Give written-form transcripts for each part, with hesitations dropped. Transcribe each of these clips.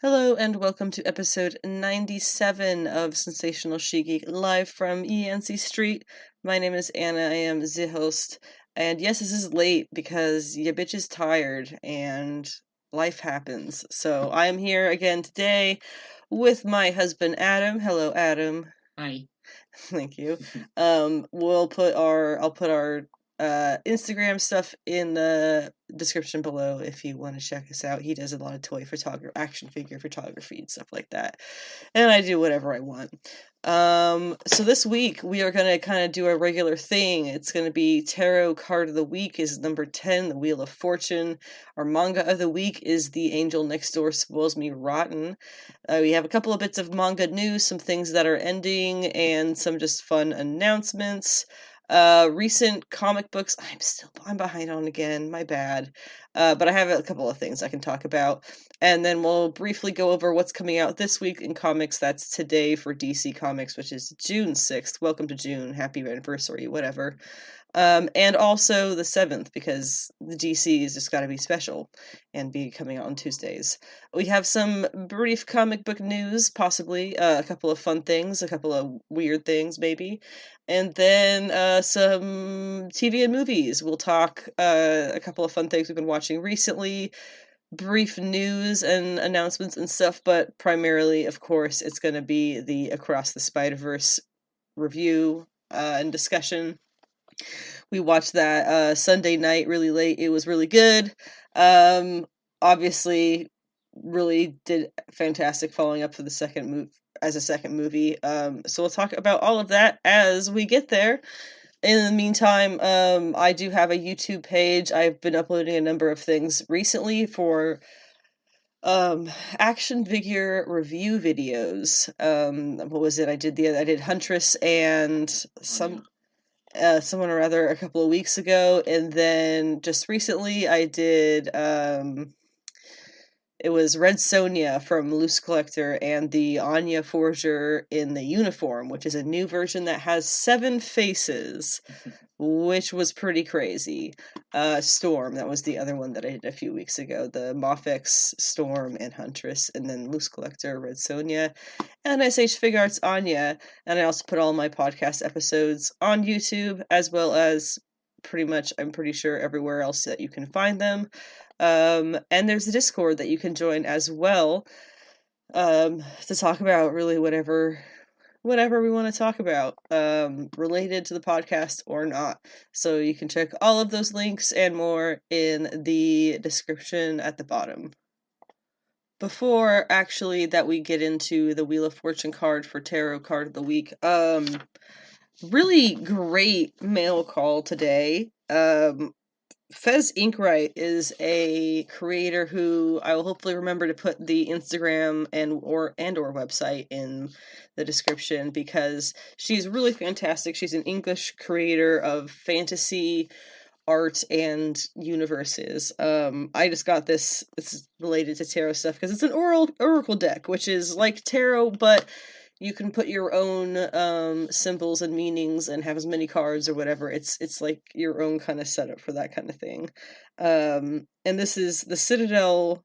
Hello and welcome to episode 97 of Sensational She-Geek, live from ENC Street. My name is Anna, I am the host, and yes, this is late because your bitch is tired and life happens. So I am here again today with my husband Adam. Hello, Adam. Hi. Thank you. I'll put our Instagram stuff in the description below if you want to check us out. He does a lot of toy photography, action figure photography and stuff like that. And I do whatever I want. So this week we are going to kind of do a regular thing. It's going to be Tarot Card of the Week is number 10, the Wheel of Fortune. Our manga of the week is The Angel Next Door Spoils Me Rotten. We have a couple of bits of manga news, some things that are ending, and some just fun announcements. Recent comic books, I'm behind on again, my bad. But I have a couple of things I can talk about. And then we'll briefly go over what's coming out this week in comics. That's today for DC Comics, which is June 6th. Welcome to June. Happy anniversary, whatever. And also the 7th, because the DC has just got to be special and be coming out on Tuesdays. We have some brief comic book news, possibly a couple of fun things, a couple of weird things, maybe. And then some TV and movies. We'll talk a couple of fun things we've been watching recently, brief news and announcements and stuff, but primarily, of course, it's going to be the Across the Spider-Verse review and discussion. We watched that Sunday night really late. It was really good. Obviously, really did fantastic following up for the second movie. So we'll talk about all of that as we get there. In the meantime, I do have a YouTube page. I've been uploading a number of things recently for action figure review videos. What was it? I did Huntress and someone or other a couple of weeks ago, and then just recently I did it was Red Sonja from Loose Collector and the Anya Forger in the uniform, which is a new version that has 7 faces, which was pretty crazy. Storm, that was the other one that I did a few weeks ago. The Mofex, Storm, and Huntress, and then Loose Collector, Red Sonja, and SH Figuarts Anya. And I also put all my podcast episodes on YouTube, as well as pretty much, I'm pretty sure, everywhere else that you can find them. And there's a Discord that you can join as well, to talk about really whatever we want to talk about, related to the podcast or not. So you can check all of those links and more in the description at the bottom. Before actually that we get into the Wheel of Fortune card for Tarot Card of the Week, really great mail call today. Fez Ikwright is a creator who I will hopefully remember to put the Instagram and or website in the description, because she's really fantastic. She's an English creator of fantasy art and universes. I just got this. It's related to tarot stuff because it's an oracle deck, which is like tarot, but you can put your own symbols and meanings and have as many cards or whatever. It's like your own kind of setup for that kind of thing. And this is the Citadel,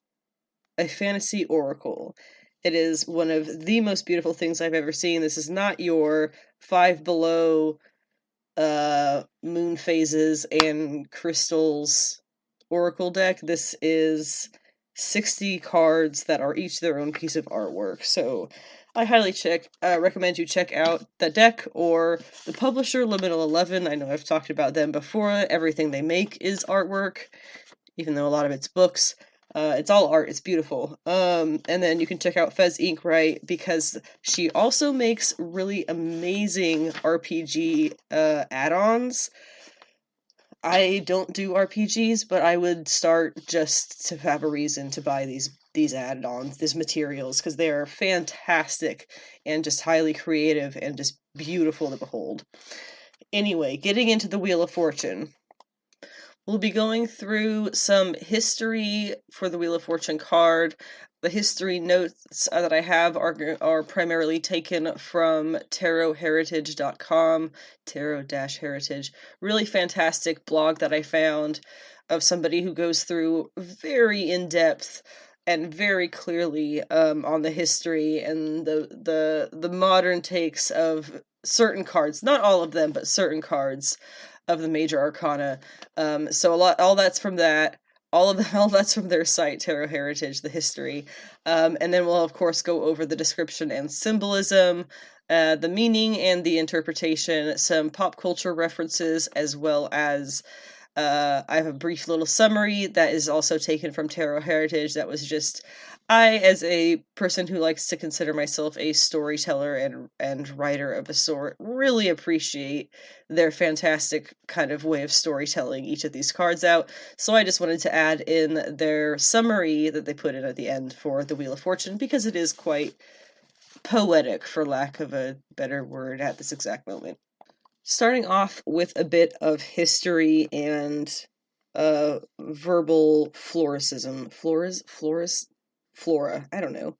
a fantasy oracle. It is one of the most beautiful things I've ever seen. This is not your 5 below moon phases and crystals oracle deck. This is 60 cards that are each their own piece of artwork. So I highly recommend you check out the deck or the publisher, Liminal 11. I know I've talked about them before. Everything they make is artwork, even though a lot of it's books. It's all art. It's beautiful. And then you can check out Fez Ikwright because she also makes really amazing RPG add-ons. I don't do RPGs, but I would start just to have a reason to buy these add-ons, these materials, because they are fantastic and just highly creative and just beautiful to behold. Anyway, getting into the Wheel of Fortune. We'll be going through some history for the Wheel of Fortune card. The history notes that I have are primarily taken from tarotHeritage.com, tarot-heritage. Really fantastic blog that I found of somebody who goes through very in-depth and very clearly on the history and the modern takes of certain cards, not all of them, but certain cards of the major arcana. So all that's from that. All that's from their site, Tarot Heritage, the history. And then we'll, of course, go over the description and symbolism, the meaning and the interpretation, some pop culture references, as well as I have a brief little summary that is also taken from Tarot Heritage. That was just, I, as a person who likes to consider myself a storyteller and writer of a sort, really appreciate their fantastic kind of way of storytelling each of these cards out. So I just wanted to add in their summary that they put in at the end for the Wheel of Fortune, because it is quite poetic, for lack of a better word, at this exact moment. Starting off with a bit of history and verbal floricism. Flora, I don't know.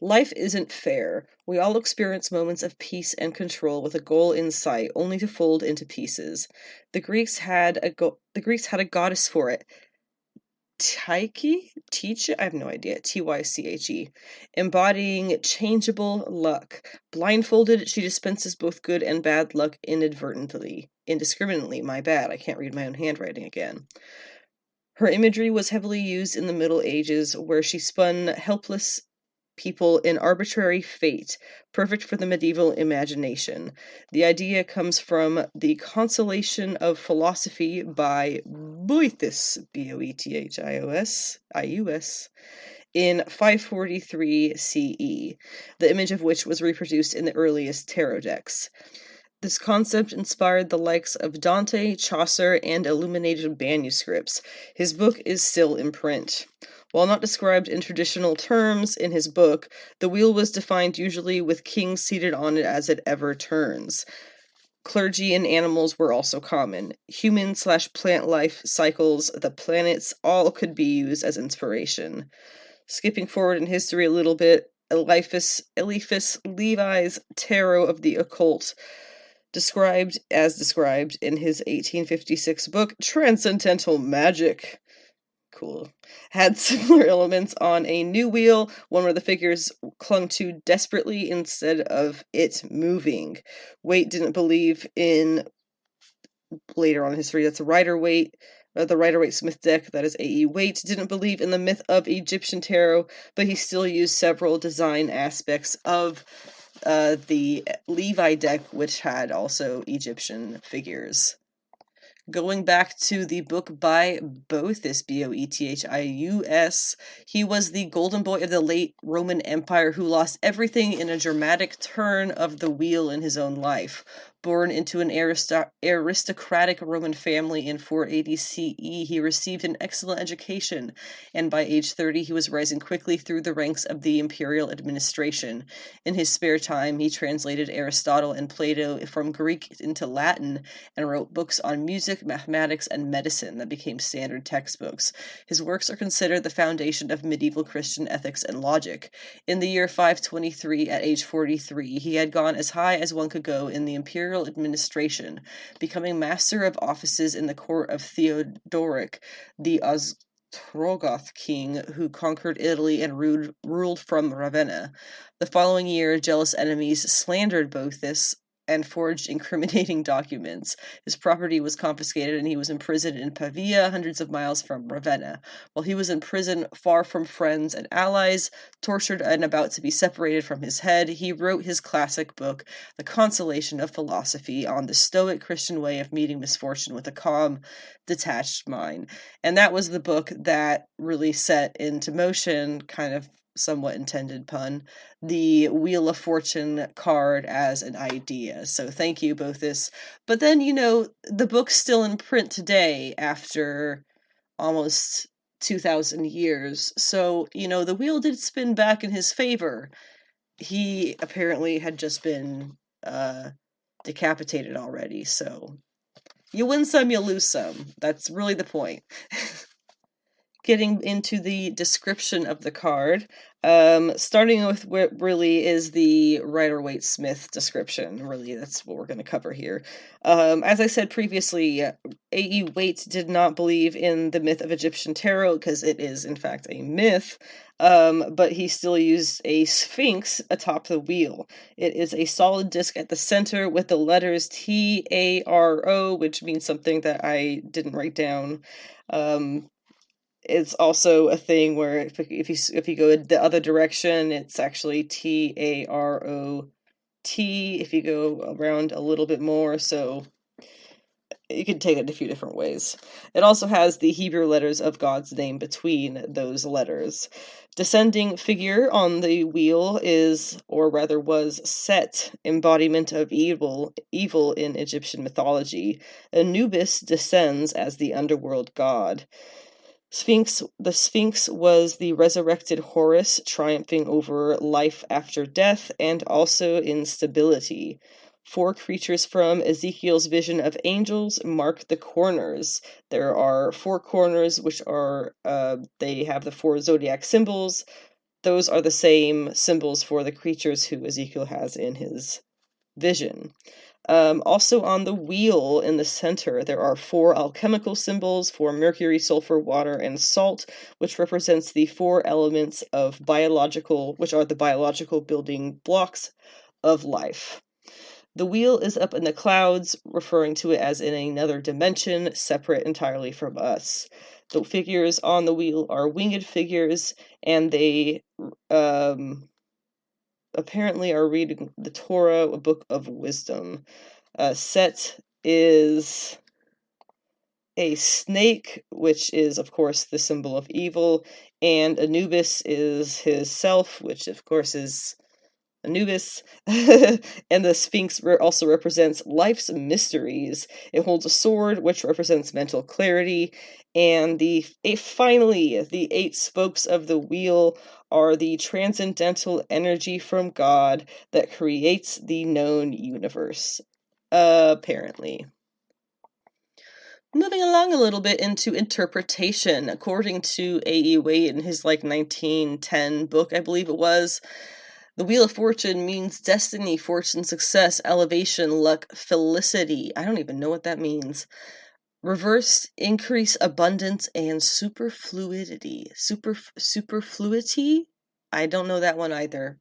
Life isn't fair. We all experience moments of peace and control with a goal in sight, only to fold into pieces. The Greeks had a goddess for it. Tyche? I have no idea. Tyche. Embodying changeable luck. Blindfolded, she dispenses both good and bad luck indiscriminately. My bad, I can't read my own handwriting again. Her imagery was heavily used in the Middle Ages, where she spun helpless people in arbitrary fate, perfect for the medieval imagination. The idea comes from The Consolation of Philosophy by Boethus, Boethius, in 543 CE, the image of which was reproduced in the earliest tarot decks. This concept inspired the likes of Dante, Chaucer, and illuminated manuscripts. His book is still in print. While not described in traditional terms in his book, the wheel was defined usually with kings seated on it as it ever turns. Clergy and animals were also common. Human/plant life cycles, the planets, all could be used as inspiration. Skipping forward in history a little bit, Eliphas Levi's Tarot of the Occult, described in his 1856 book, Transcendental Magic. Cool. Had similar elements on a new wheel, one where the figures clung to desperately instead of it moving. Waite didn't believe in, later on in history, that's the Rider-Waite Smith deck, that is A.E. Waite, didn't believe in the myth of Egyptian tarot, but he still used several design aspects of the Levi deck, which had also Egyptian figures. Going back to the book by Boethus, Boethius, he was the golden boy of the late Roman Empire who lost everything in a dramatic turn of the wheel in his own life. Born into an aristocratic Roman family in 480 CE, he received an excellent education, and by age 30 he was rising quickly through the ranks of the imperial administration. In his spare time, he translated Aristotle and Plato from Greek into Latin and wrote books on music, mathematics, and medicine that became standard textbooks. His works are considered the foundation of medieval Christian ethics and logic. In the year 523, at age 43, he had gone as high as one could go in the imperial administration, becoming master of offices in the court of Theodoric, the Ostrogoth king who conquered Italy and ruled from Ravenna. The following year, jealous enemies slandered Boethus and forged incriminating documents. His property was confiscated and he was imprisoned in Pavia, hundreds of miles from Ravenna. While he was in prison, far from friends and allies, tortured and about to be separated from his head, he wrote his classic book, The Consolation of Philosophy, on the Stoic Christian way of meeting misfortune with a calm, detached mind. And that was the book that really set into motion, kind of somewhat intended pun, the Wheel of Fortune card as an idea. So thank you, Boethus. But then, the book's still in print today after almost 2,000 years. So, the wheel did spin back in his favor. He apparently had just been decapitated already, so you win some, you lose some. That's really the point. getting into the description of the card, starting with what really is the Rider-Waite-Smith description. Really, that's what we're going to cover here. As I said previously, A.E. Waite did not believe in the myth of Egyptian tarot, because it is, in fact, a myth, but he still used a sphinx atop the wheel. It is a solid disc at the center with the letters T-A-R-O, which means something that I didn't write down. It's also a thing where if you go the other direction, it's actually T-A-R-O-T if you go around a little bit more, so you can take it a few different ways. It also has the Hebrew letters of God's name between those letters. Descending figure on the wheel is, or rather was, Set, embodiment of evil in Egyptian mythology. Anubis descends as the underworld god. The Sphinx was the resurrected Horus, triumphing over life after death and also instability. 4 creatures from Ezekiel's vision of angels mark the corners. There are 4 corners, which are, they have the 4 zodiac symbols. Those are the same symbols for the creatures who Ezekiel has in his vision. Also on the wheel in the center, there are 4 alchemical symbols for mercury, sulfur, water, and salt, which represents the 4 elements of which are the biological building blocks of life. The wheel is up in the clouds, referring to it as in another dimension, separate entirely from us. The figures on the wheel are winged figures, and they apparently are reading the Torah, a book of wisdom. Set is a snake, which is, of course, the symbol of evil, and Anubis is his self, which, of course, is Anubis, and the Sphinx also represents life's mysteries. It holds a sword, which represents mental clarity, and finally, the 8 spokes of the wheel are the transcendental energy from God that creates the known universe, apparently. Moving along a little bit into interpretation, according to A.E. Waite in his 1910 book, I believe it was, the Wheel of Fortune means destiny, fortune, success, elevation, luck, felicity. I don't even know what that means. Reversed, increase, abundance, and superfluidity. Superfluity? I don't know that one either.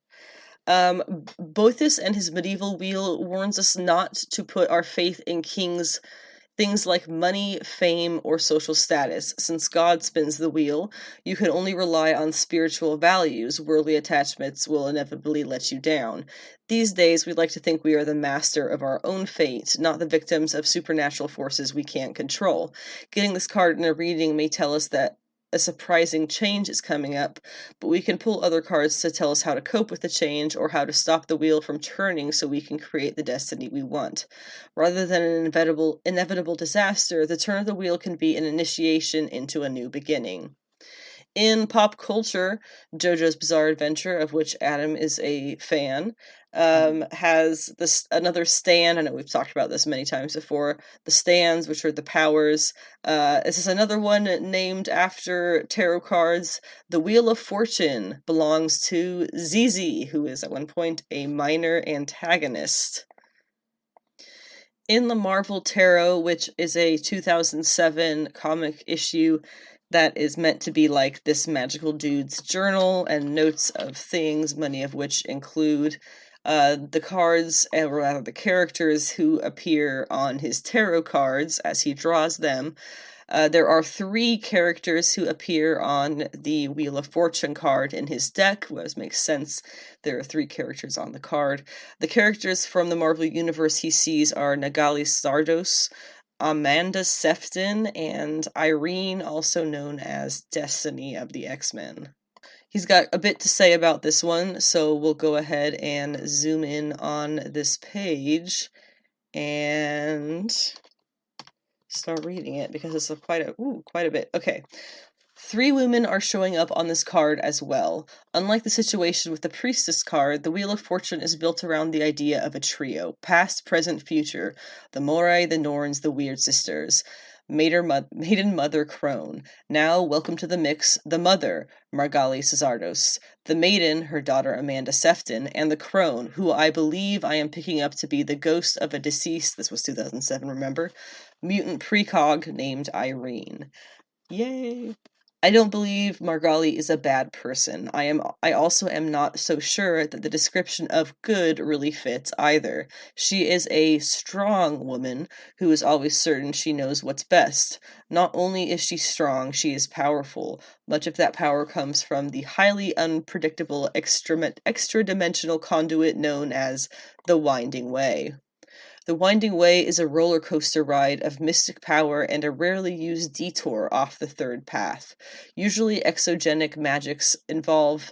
Boethus and his medieval wheel warns us not to put our faith in things like money, fame, or social status. Since God spins the wheel, you can only rely on spiritual values. Worldly attachments will inevitably let you down. These days, we like to think we are the master of our own fate, not the victims of supernatural forces we can't control. Getting this card in a reading may tell us that a surprising change is coming up, but we can pull other cards to tell us how to cope with the change or how to stop the wheel from turning so we can create the destiny we want. Rather than an inevitable disaster, the turn of the wheel can be an initiation into a new beginning. In pop culture, JoJo's Bizarre Adventure, of which Adam is a fan, has another stand. I know we've talked about this many times before. The stands, which are the powers. This is another one named after tarot cards. The Wheel of Fortune belongs to Zizi, who is at one point a minor antagonist. In the Marvel Tarot, which is a 2007 comic issue that is meant to be like this magical dude's journal and notes of things, many of which include the cards, or rather the characters who appear on his tarot cards as he draws them. There are 3 characters who appear on the Wheel of Fortune card in his deck, which makes sense. There are 3 characters on the card. The characters from the Marvel Universe he sees are Nagali Sardos, Amanda Sefton, and Irene, also known as Destiny of the X-Men. He's got a bit to say about this one, so we'll go ahead and zoom in on this page and start reading it because it's quite a bit. Okay. 3 women are showing up on this card as well. Unlike the situation with the Priestess card, the Wheel of Fortune is built around the idea of a trio, past, present, future, the Morai, the Norns, the Weird Sisters. Maiden Mother Crone. Now, welcome to the mix, the mother, Margali Cesardos, the maiden, her daughter Amanda Sefton, and the crone, who I believe I am picking up to be the ghost of a deceased, this was 2007, remember, mutant precog named Irene. Yay! I don't believe Margali is a bad person. I also am not so sure that the description of good really fits either. She is a strong woman who is always certain she knows what's best. Not only is she strong, she is powerful. Much of that power comes from the highly unpredictable extra-dimensional conduit known as the Winding Way. The Winding Way is a roller coaster ride of mystic power and a rarely used detour off the third path. Usually exogenic magics involve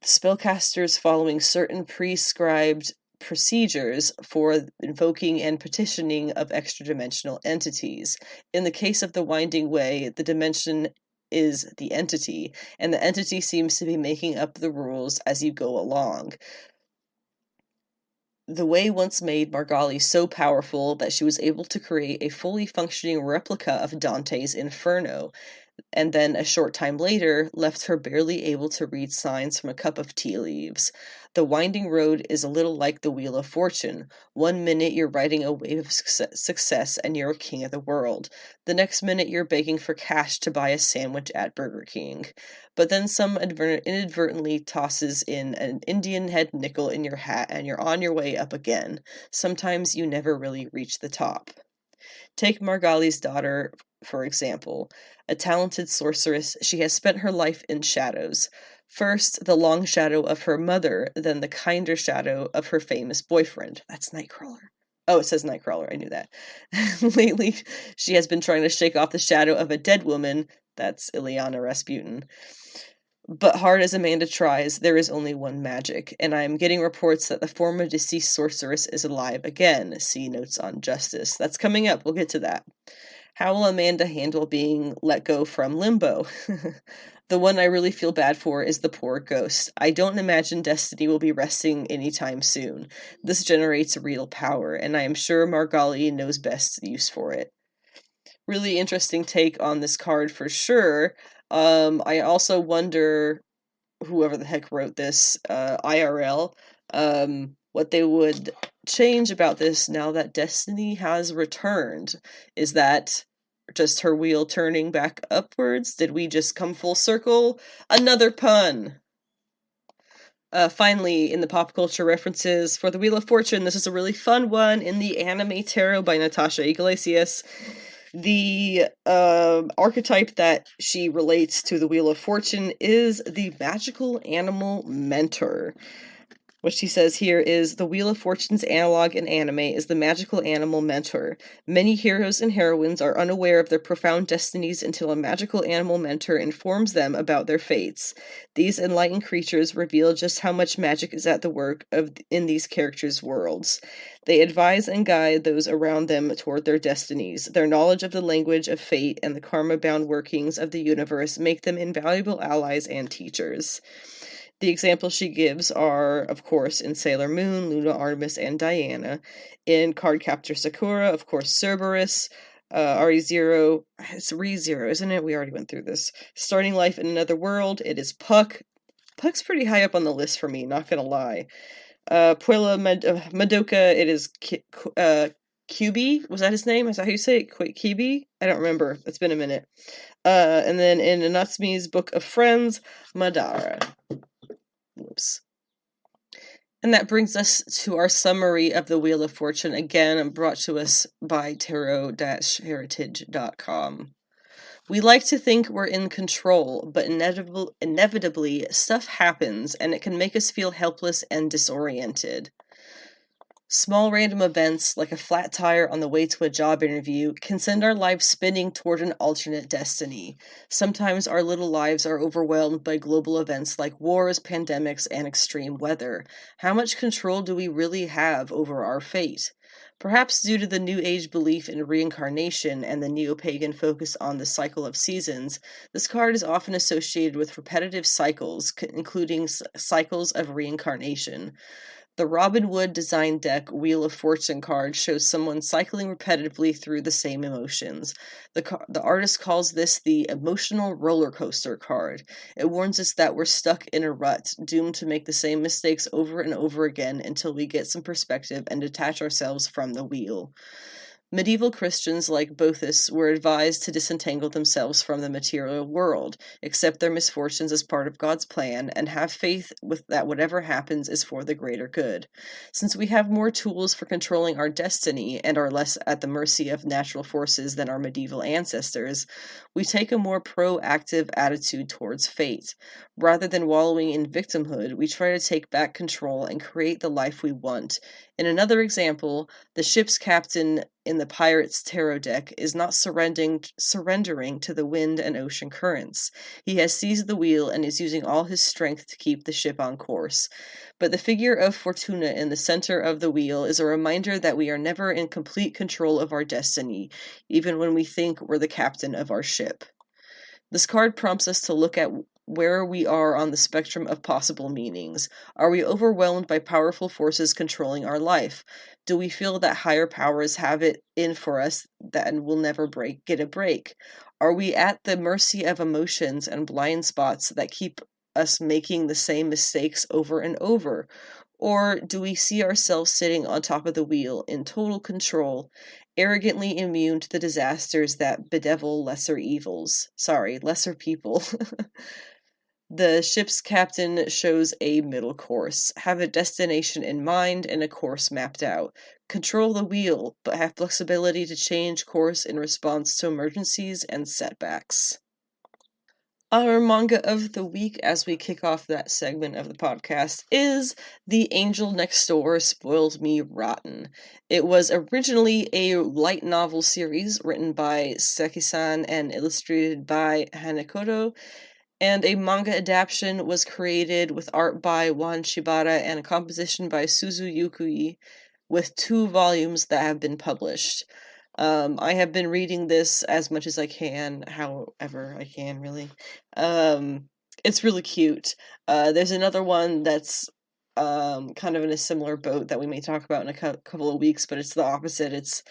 spellcasters following certain prescribed procedures for invoking and petitioning of extra-dimensional entities. In the case of the Winding Way, the dimension is the entity, and the entity seems to be making up the rules as you go along. The Way once made Margali so powerful that she was able to create a fully functioning replica of Dante's Inferno, and then a short time later left her barely able to read signs from a cup of tea leaves. The winding road is a little like the Wheel of Fortune. 1 minute you're riding a wave of success and you're king of the world. The next minute you're begging for cash to buy a sandwich at Burger King. But then some inadvertently tosses in an Indian head nickel in your hat and you're on your way up again. Sometimes you never really reach the top. Take Margali's daughter, for example. A talented sorceress, she has spent her life in shadows. First, the long shadow of her mother, then the kinder shadow of her famous boyfriend. That's Nightcrawler. Oh, it says Nightcrawler, I knew that. Lately, she has been trying to shake off the shadow of a dead woman. That's Ileana Rasputin. But hard as Amanda tries, there is only one magic, and I am getting reports that the former deceased sorceress is alive again. See notes on Justice. That's coming up, we'll get to that. How will Amanda handle being let go from Limbo? The one I really feel bad for is the poor ghost. I don't imagine Destiny will be resting anytime soon. This generates real power, and I am sure Margali knows best use for it. Really interesting take on this card for sure. I also wonder, whoever the heck wrote this, IRL, what they would change about this now that Destiny has returned. Is that just her wheel turning back upwards? Did we just come full circle? Another pun! Finally, in the pop culture references for the Wheel of Fortune, this is a really fun one in the Anime Tarot by Natasha Iglesias. The archetype that she relates to the Wheel of Fortune is the magical animal mentor. What she says here is, the Wheel of Fortune's analog in anime is the magical animal mentor. Many heroes and heroines are unaware of their profound destinies until a magical animal mentor informs them about their fates. These enlightened creatures reveal just how much magic is at the work in these characters' worlds. They advise and guide those around them toward their destinies. Their knowledge of the language of fate and the karma-bound workings of the universe make them invaluable allies and teachers. The examples she gives are, of course, in Sailor Moon, Luna, Artemis, and Diana. In Cardcaptor Sakura, of course, Cerberus, RE0, it's ReZero, isn't it? We already went through this. Starting Life in Another World, it is Puck. Puck's pretty high up on the list for me, not gonna lie. Puella Madoka, it is Kyubi, was that his name? Is that how you say it? Kyubi? I don't remember, it's been a minute. And then in Natsumi's Book of Friends, Madara. Whoops. And that brings us to our summary of the Wheel of Fortune, again brought to us by tarot-heritage.com. We like to think we're in control, but inevitably stuff happens and it can make us feel helpless and disoriented. Small random events, like a flat tire on the way to a job interview, can send our lives spinning toward an alternate destiny. Sometimes our little lives are overwhelmed by global events like wars, pandemics, and extreme weather. How much control do we really have over our fate? Perhaps due to the New Age belief in reincarnation and the neo-pagan focus on the cycle of seasons, this card is often associated with repetitive cycles, including cycles of reincarnation. The Robin Wood design deck Wheel of Fortune card shows someone cycling repetitively through the same emotions. The artist calls this the emotional roller coaster card. It warns us that we're stuck in a rut, doomed to make the same mistakes over and over again until we get some perspective and detach ourselves from the wheel. Medieval Christians like Boethus were advised to disentangle themselves from the material world, accept their misfortunes as part of God's plan, and have faith that whatever happens is for the greater good. Since we have more tools for controlling our destiny and are less at the mercy of natural forces than our medieval ancestors, we take a more proactive attitude towards fate. Rather than wallowing in victimhood, we try to take back control and create the life we want. In another example, the ship's captain in the Pirate's Tarot deck is not surrendering to the wind and ocean currents. He has seized the wheel and is using all his strength to keep the ship on course. But the figure of Fortuna in the center of the wheel is a reminder that we are never in complete control of our destiny, even when we think we're the captain of our ship. This card prompts us to look at where we are on the spectrum of possible meanings. Are we overwhelmed by powerful forces controlling our life? Do we feel that higher powers have it in for us and will never get a break? Are we at the mercy of emotions and blind spots that keep us making the same mistakes over and over? Or do we see ourselves sitting on top of the wheel in total control, arrogantly immune to the disasters that bedevil lesser people? The ship's captain shows a middle course. Have a destination in mind and a course mapped out. Control the wheel, but have flexibility to change course in response to emergencies and setbacks. Our manga of the week, as we kick off that segment of the podcast, is The Angel Next Door Spoiled Me Rotten. It was originally a light novel series written by Seki-san and illustrated by Hanekoto, and a manga adaptation was created with art by Wan Shibata and a composition by Suzu Yukui, with 2 volumes that have been published. I have been reading this as much as I can, however I can, really. It's really cute. There's another one that's kind of in a similar boat that we may talk about in a couple of weeks, but it's the opposite. It's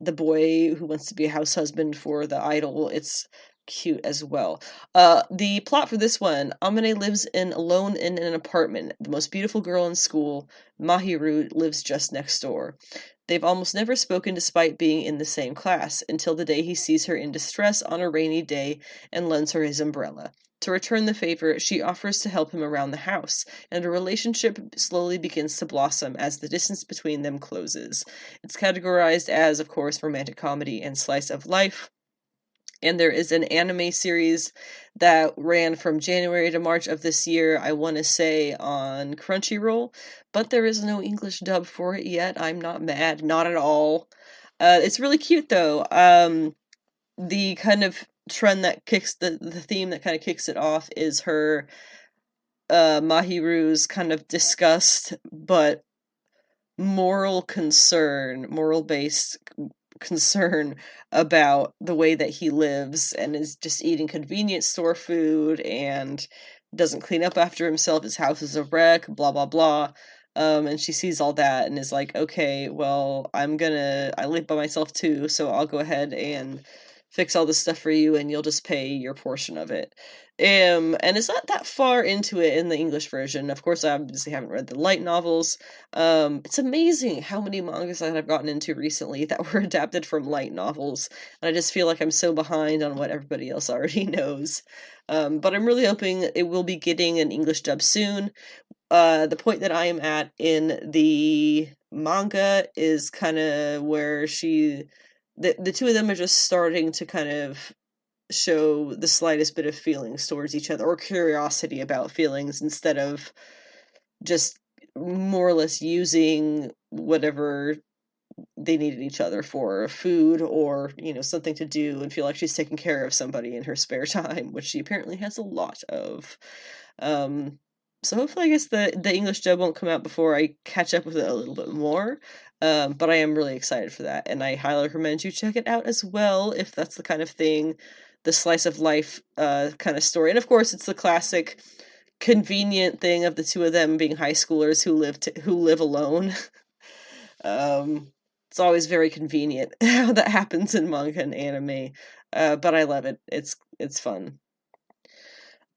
the boy who wants to be a house husband for the idol. It's cute as well. The plot for this one: Amane lives alone in an apartment. The most beautiful girl in school, Mahiru, lives just next door. They've almost never spoken despite being in the same class, until the day he sees her in distress on a rainy day and lends her his umbrella. To return the favor, she offers to help him around the house, and a relationship slowly begins to blossom as the distance between them closes. It's categorized as, of course, romantic comedy and slice of life. And there is an anime series that ran from January to March of this year, I want to say, on Crunchyroll, but there is no English dub for it yet. I'm not mad, not at all. It's really cute, though. The kind of trend that kicks the theme that kind of kicks it off is her Mahiru's kind of disgust, but moral-based concern about the way that he lives and is just eating convenience store food and doesn't clean up after himself. His house is a wreck, blah, blah, blah. And she sees all that and is like, okay, well, I live by myself too, so I'll go ahead and fix all this stuff for you and you'll just pay your portion of it. And it's not that far into it in the English version. Of course, I obviously haven't read the light novels. It's amazing how many mangas I've gotten into recently that were adapted from light novels. And I just feel like I'm so behind on what everybody else already knows. But I'm really hoping it will be getting an English dub soon. The point that I am at in the manga is kind of where the 2 of them are just starting to kind of show the slightest bit of feelings towards each other, or curiosity about feelings, instead of just more or less using whatever they needed each other for, food or, something to do, and feel like she's taking care of somebody in her spare time, which she apparently has a lot of. So hopefully, I guess the English dub won't come out before I catch up with it a little bit more. But I am really excited for that, and I highly recommend you check it out as well, if that's the kind of thing, the slice of life kind of story. And of course, it's the classic convenient thing of the two of them being high schoolers who live alone. It's always very convenient how that happens in manga and anime, but I love it. It's fun.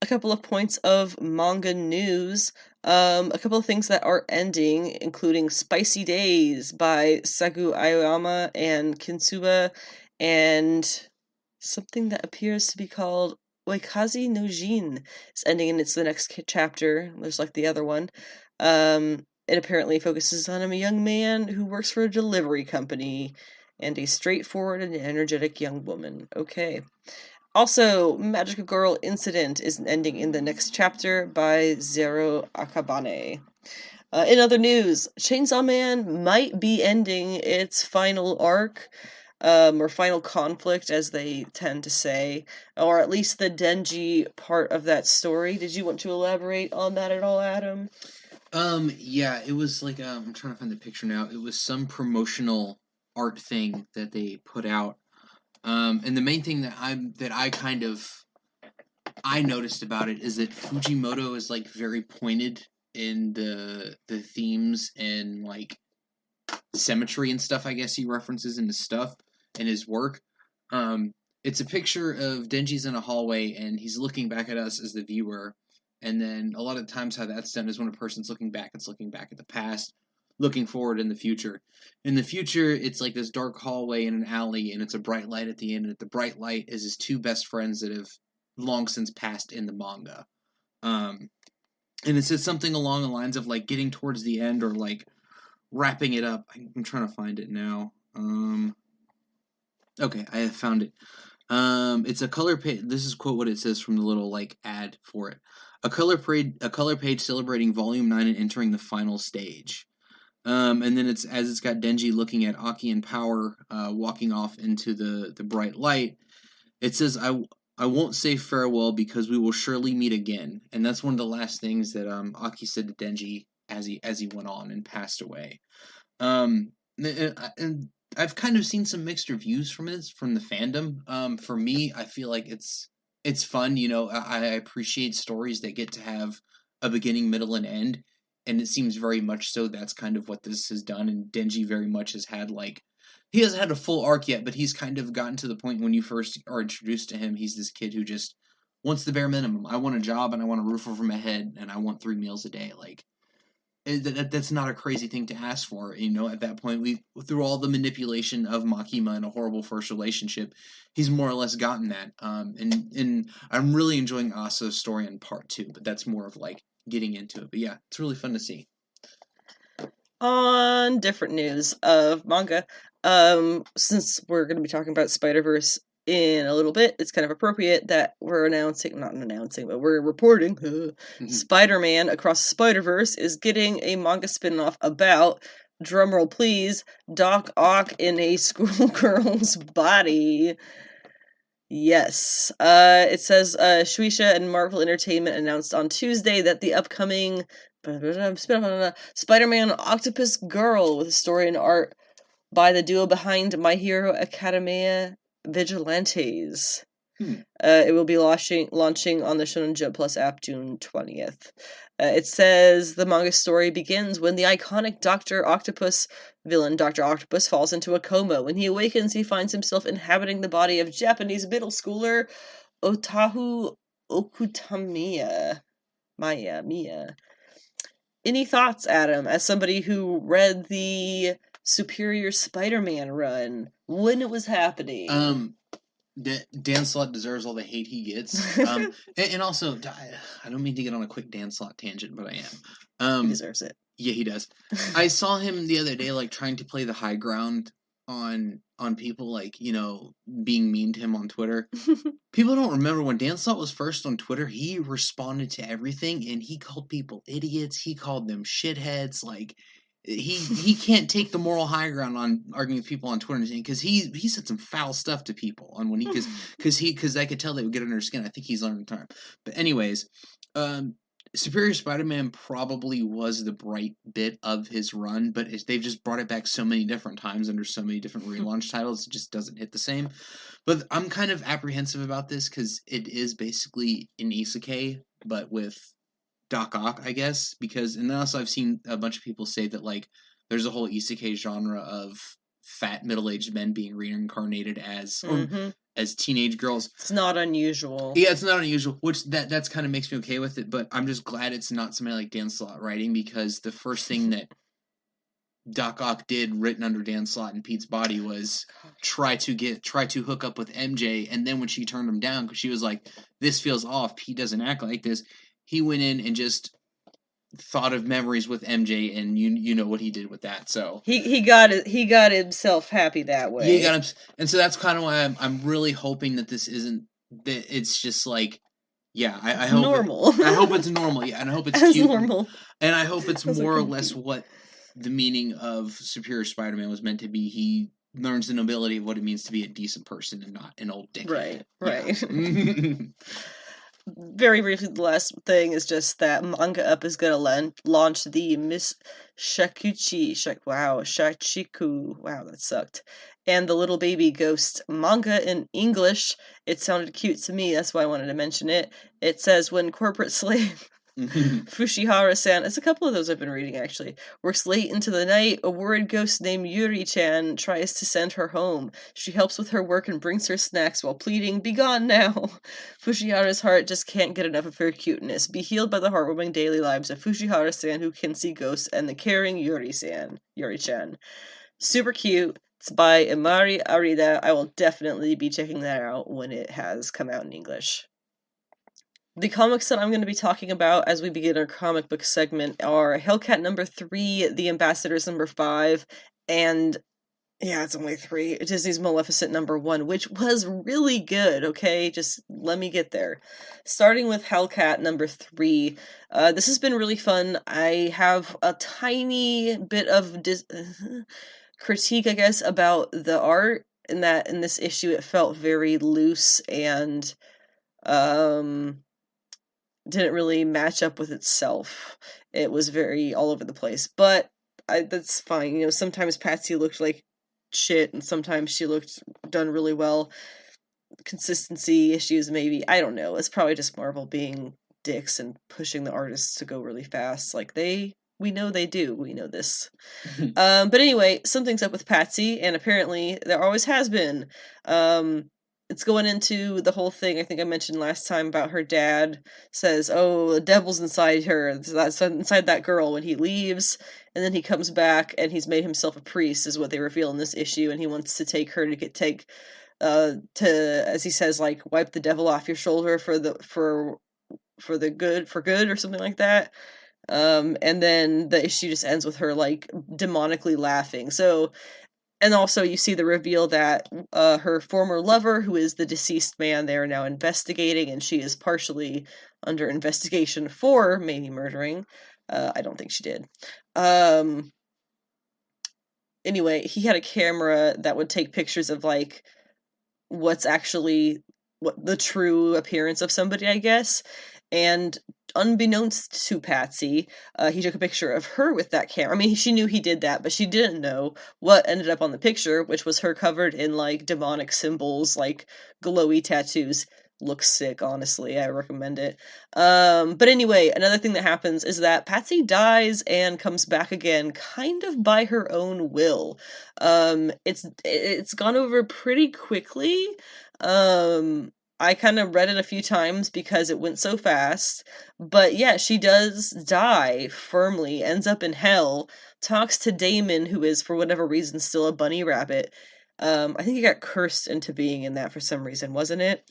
A couple of points of manga news. A couple of things that are ending, including Spicy Days by Sagu Aoyama and Kinsuba, and something that appears to be called Oikazi no Jin is ending, and it's the next chapter. There's like the other one. It apparently focuses on a young man who works for a delivery company and a straightforward and energetic young woman. Okay. Also, Magical Girl Incident is ending in the next chapter by Zero Akabane. In other news, Chainsaw Man might be ending its final arc, or final conflict, as they tend to say, or at least the Denji part of that story. Did you want to elaborate on that at all, Adam? Yeah, it was like, I'm trying to find the picture now. It was some promotional art thing that they put out. And the main thing that I noticed about it is that Fujimoto is like very pointed in the themes and like symmetry and stuff, I guess he references in his stuff and his work. It's a picture of Denji's in a hallway and he's looking back at us as the viewer. And then a lot of times how that's done is when a person's looking back, it's looking back at the past, looking forward in the future. In the future, it's like this dark hallway in an alley, and it's a bright light at the end, and the bright light is his two best friends that have long since passed in the manga. And it says something along the lines of, like, getting towards the end, or, like, wrapping it up. I'm trying to find it now. Okay, I have found it. It's a color page. This is quote what it says from the little, like, ad for it. A color page celebrating Volume 9 and entering the final stage. And then it's got Denji looking at Aki and Power walking off into the bright light. It says, I won't say farewell because we will surely meet again. And that's one of the last things that Aki said to Denji as he went on and passed away. And I've kind of seen some mixed reviews from the fandom. For me, I feel like it's fun. You know, I appreciate stories that get to have a beginning, middle, and end. And it seems very much so that's kind of what this has done. And Denji very much has had, like, he hasn't had a full arc yet, but he's kind of gotten to the point when you first are introduced to him, he's this kid who just wants the bare minimum. I want a job, and I want a roof over my head, and I want 3 meals a day. Like, that's not a crazy thing to ask for. You know, at that point, through all the manipulation of Makima and a horrible first relationship, he's more or less gotten that. And I'm really enjoying Asa's story in part 2, but that's more of, like, getting into it. But yeah, it's really fun to see. On different news of manga, since we're going to be talking about Spider-Verse in a little bit, it's kind of appropriate that we're reporting Spider-Man Across the Spider-Verse is getting a manga spin-off about, drumroll please, Doc Ock in a schoolgirl's body. Yes. It says Shueisha and Marvel Entertainment announced on Tuesday that the upcoming Spider-Man Octopus Girl, with a story and art by the duo behind My Hero Academia Vigilantes. It will be launching on the Shonen Jump Plus app June 20th. It says the manga story begins when the iconic villain Dr. Octopus falls into a coma. When he awakens, he finds himself inhabiting the body of Japanese middle schooler Otahu Okutamiya. Mia. Any thoughts, Adam, as somebody who read the Superior Spider-Man run when it was happening? Dan Slott deserves all the hate he gets. And also, I don't mean to get on a quick Dan Slott tangent, but I am. He deserves it. Yeah, he does. I saw him the other day, like, trying to play the high ground on people, like, you know, being mean to him on Twitter. People don't remember when Dan Slott was first on Twitter, he responded to everything, and he called people idiots, he called them shitheads, like, he can't take the moral high ground on arguing with people on Twitter, because he said some foul stuff to people on when because I could tell they would get under his skin. I think he's learned the time. But anyways, Superior Spider-Man probably was the bright bit of his run, but they've just brought it back so many different times under so many different relaunch titles, it just doesn't hit the same. But I'm kind of apprehensive about this because it is basically an isekai, but with Doc Ock, I guess, because, and also I've seen a bunch of people say that, like, there's a whole isekai genre of fat middle-aged men being reincarnated as as teenage girls. It's not unusual. Yeah, it's not unusual, which that's kind of makes me okay with it, but I'm just glad it's not somebody like Dan Slott writing, because the first thing that Doc Ock did, written under Dan Slott and Pete's body, was try to hook up with MJ, and then when she turned him down because she was like, "This feels off. Pete doesn't act like this," he went in and just thought of memories with MJ, and you know what he did with that. So he got himself happy that way. Yeah, he got him, and so that's kind of why I'm really hoping that this isn't, that it's just like, yeah, I hope normal. I hope it's normal, yeah, and I hope it's as cute, normal, and I hope it's more or less what the meaning of Superior Spider-Man was meant to be. He learns the nobility of what it means to be a decent person and not an old dickhead. Right. Yeah. Very briefly, the last thing is just that Manga Up is going to launch the Miss Shachiku. Wow, that sucked. And the Little Baby Ghost manga in English. It sounded cute to me, that's why I wanted to mention it. It says, when corporate slave Fushihara-san, it's a couple of those I've been reading actually, works late into the night, a worried ghost named Yuri-chan tries to send her home. She helps with her work and brings her snacks while pleading, "Be gone now!" Fushihara's heart just can't get enough of her cuteness. Be healed by the heartwarming daily lives of Fushihara-san, who can see ghosts, and the caring Yuri-chan. Super cute. It's by Imari Arida. I will definitely be checking that out when it has come out in English. The comics that I'm going to be talking about as we begin our comic book segment are Hellcat number 3, The Ambassadors number 5, and yeah, it's only 3, Disney's Maleficent number 1, which was really good, okay? Just let me get there. Starting with Hellcat number 3, this has been really fun. I have a tiny bit of critique, I guess, about the art, in that in this issue it felt very loose and didn't really match up with itself. It was very all over the place, but that's fine. You know, sometimes Patsy looked like shit, and sometimes she looked done really well. Consistency issues, maybe. I don't know. It's probably just Marvel being dicks and pushing the artists to go really fast. Like, we know they do. We know this. But anyway, something's up with Patsy, and apparently there always has been. It's going into the whole thing I think I mentioned last time about her dad says, "Oh, the devil's inside her, that's inside that girl," when he leaves, and then he comes back and he's made himself a priest, is what they reveal in this issue, and he wants to take her to as he says, like, wipe the devil off your shoulder for good or something like that. And then the issue just ends with her, like, demonically laughing. So, and also you see the reveal that her former lover, who is the deceased man, they are now investigating, and she is partially under investigation for maybe murdering. I don't think she did. Anyway, he had a camera that would take pictures of, like, what the true appearance of somebody, I guess. And unbeknownst to Patsy, he took a picture of her with that camera. I mean, she knew he did that, but she didn't know what ended up on the picture, which was her covered in, like, demonic symbols, like glowy tattoos. Looks sick, honestly. I recommend it. But anyway, another thing that happens is that Patsy dies and comes back again, kind of by her own will. It's gone over pretty quickly. I kind of read it a few times because it went so fast. But yeah, she does die firmly, ends up in hell, talks to Damon, who is, for whatever reason, still a bunny rabbit. I think he got cursed into being in that for some reason, wasn't it?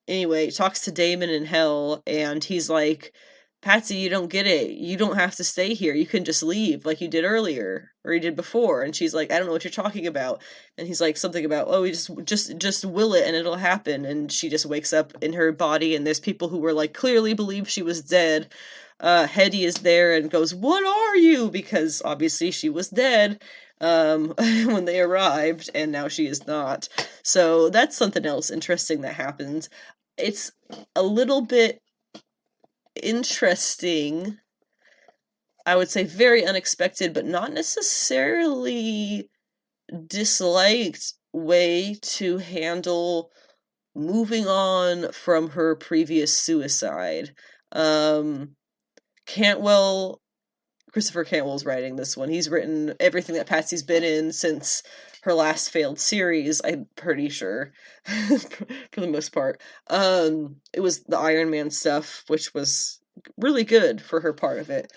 Anyway, talks to Damon in hell, and he's like, "Patsy, you don't get it. You don't have to stay here. You can just leave like you did earlier, or you did before." And she's like, "I don't know what you're talking about." And he's like, something about, "Oh, we just will it and it'll happen." And she just wakes up in her body, and there's people who were like, clearly believe she was dead. Hetty is there and goes, "What are you?" Because obviously she was dead when they arrived, and now she is not. So that's something else interesting that happens. It's a little bit interesting, I would say very unexpected, but not necessarily disliked way to handle moving on from her previous suicide. Christopher Cantwell's writing this one. He's written everything that Patsy's been in since her last failed series, I'm pretty sure, for the most part. It was the Iron Man stuff, which was really good for her part of it.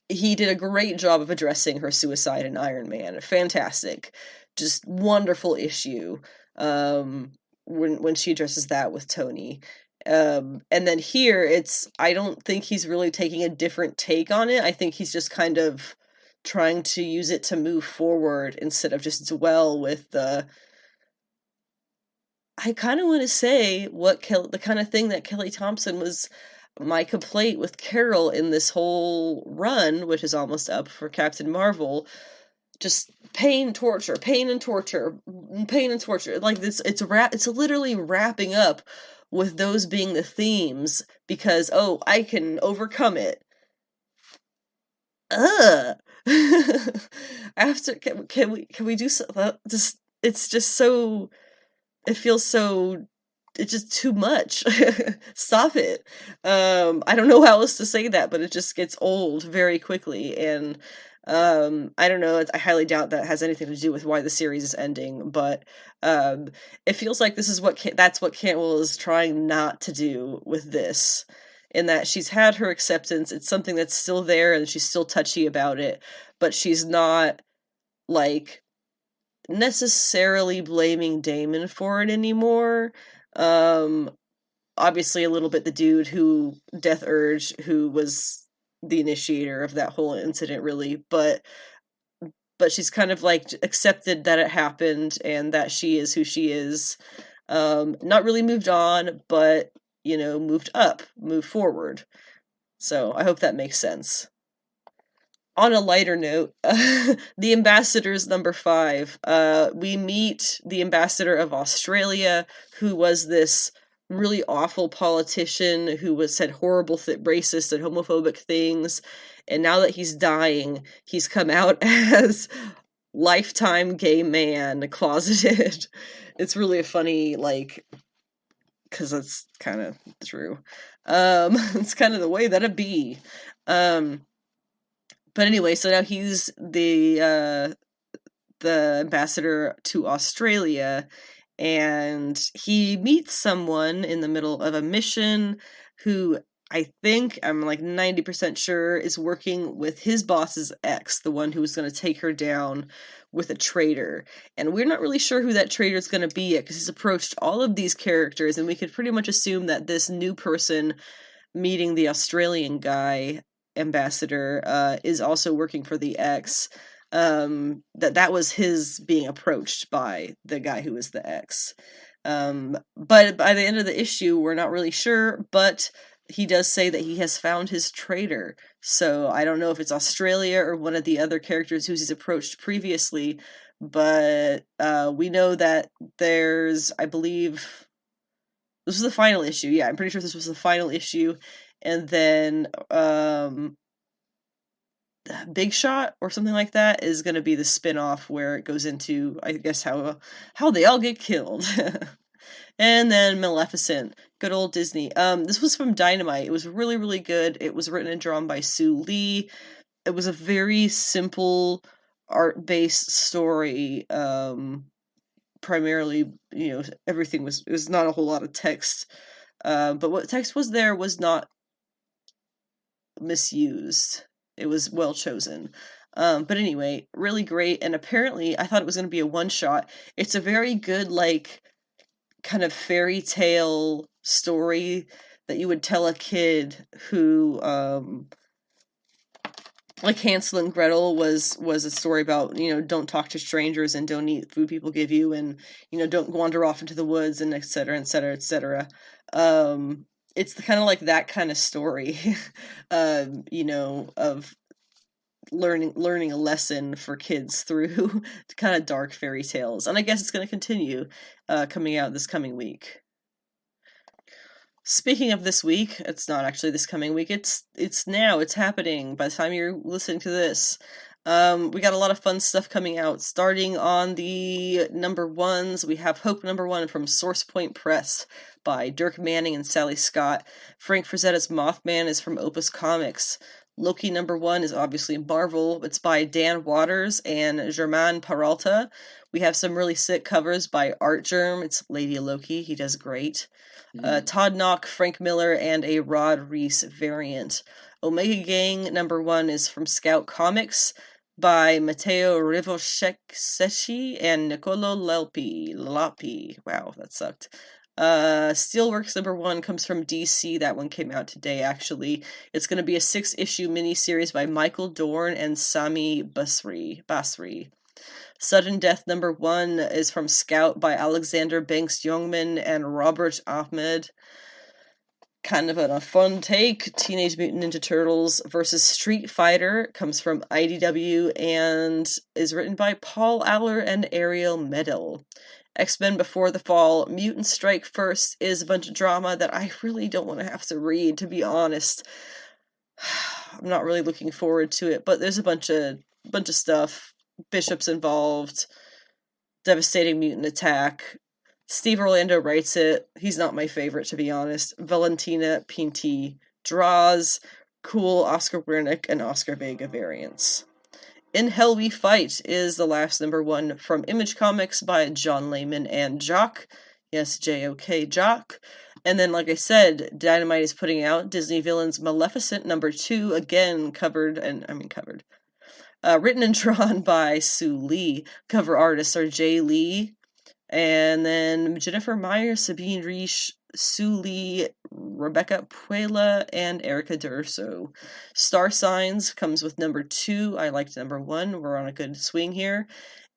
He did a great job of addressing her suicide in Iron Man. Fantastic. Just wonderful issue. When she addresses that with Tony. And then here, I don't think he's really taking a different take on it. I think he's just kind of trying to use it to move forward instead of just dwell with I kind of want to say the kind of thing that Kelly Thompson was my complaint with Carol in this whole run, which is almost up for Captain Marvel. Just pain, torture, pain and torture, pain and torture. Like this, it's literally wrapping up with those being the themes because I can overcome it. After can we do so? It's just so. It feels so. It's just too much. Stop it. I don't know how else to say that, but it just gets old very quickly, and I don't know. I highly doubt that has anything to do with why the series is ending, but it feels like this is that's what Cantwell is trying not to do with this. In that she's had her acceptance, it's something that's still there, and she's still touchy about it, but she's not like necessarily blaming Damon for it anymore. Obviously a little bit the dude Death Urge, who was the initiator of that whole incident, really, but she's kind of like accepted that it happened and that she is who she is. Not really moved on, but moved forward. So I hope that makes sense. On a lighter note, the Ambassadors number 5. We meet the ambassador of Australia, who was this really awful politician who said horrible, racist, and homophobic things. And now that he's dying, he's come out as lifetime gay man, closeted. It's really a funny, because that's kind of true. It's kind of the way that it be. But anyway, so now he's the ambassador to Australia, and he meets someone in the middle of a mission who I think, I'm like 90% sure, is working with his boss's ex, the one who was going to take her down with a traitor. And we're not really sure who that traitor is going to be yet, because he's approached all of these characters, and we could pretty much assume that this new person meeting the Australian guy ambassador is also working for the ex. That was his being approached by the guy who was the ex. But by the end of the issue, we're not really sure, but he does say that he has found his traitor. So I don't know if it's Australia or one of the other characters who he's approached previously, but we know that there's, I believe, this was the final issue. Yeah, I'm pretty sure this was the final issue. And then Big Shot or something like that is going to be the spin-off where it goes into, I guess, how they all get killed. And then Maleficent, good old Disney. This was from Dynamite. It was really, really good. It was written and drawn by Sue Lee. It was a very simple art-based story. Primarily, everything was not a whole lot of text. But what text was there was not misused. It was well chosen. But anyway, really great. And apparently, I thought it was going to be a one-shot. It's a very good, kind of fairy tale story that you would tell a kid who, like Hansel and Gretel was a story about, don't talk to strangers and don't eat food people give you, and, don't wander off into the woods, and et cetera, et cetera, et cetera. It's kind of like that kind of story, of learning a lesson for kids through kind of dark fairy tales. And I guess it's going to continue coming out this coming week. Speaking of this week, it's not actually this coming week. It's now. It's happening by the time you're listening to this. We got a lot of fun stuff coming out. Starting on the number ones, we have Hope number 1 from Source Point Press by Dirk Manning and Sally Scott. Frank Frazetta's Mothman is from Opus Comics. Loki number 1 is obviously Marvel. It's by Dan Waters and Germain Peralta. We have some really sick covers by Art Germ. It's Lady Loki. He does great. Todd Knock, Frank Miller, and a Rod Reese variant. Omega Gang number 1 is from Scout Comics by Matteo Rivoshek-Sechi and Nicolo Lapi. Wow, that sucked. Steelworks number 1 comes from DC. That one came out today, actually. It's going to be a 6-issue miniseries by Michael Dorn and Sami Basri. Sudden Death number 1 is from Scout by Alexander Banks Youngman and Robert Ahmed. Kind of a fun take. Teenage Mutant Ninja Turtles versus Street Fighter comes from IDW and is written by Paul Aller and Ariel Medel. X-Men Before the Fall, Mutant Strike First is a bunch of drama that I really don't want to have to read, to be honest. I'm not really looking forward to it, but there's a bunch of stuff. Bishop's involved. Devastating mutant attack. Steve Orlando writes it. He's not my favorite, to be honest. Valentina Pinti draws. Cool Oscar Wernick and Oscar Vega variants. In Hell We Fight is the last number 1 from Image Comics by John Layman and Jock. Yes, J-O-K, Jock. And then, like I said, Dynamite is putting out Disney Villains Maleficent number 2, again written and drawn by Sue Lee. Cover artists are Jay Lee, and then Jennifer Meyer, Sabine Riesch, Sue Lee, Rebecca Puela, and Erica D'Urso. Star Signs comes with number 2. I liked number 1. We're on a good swing here.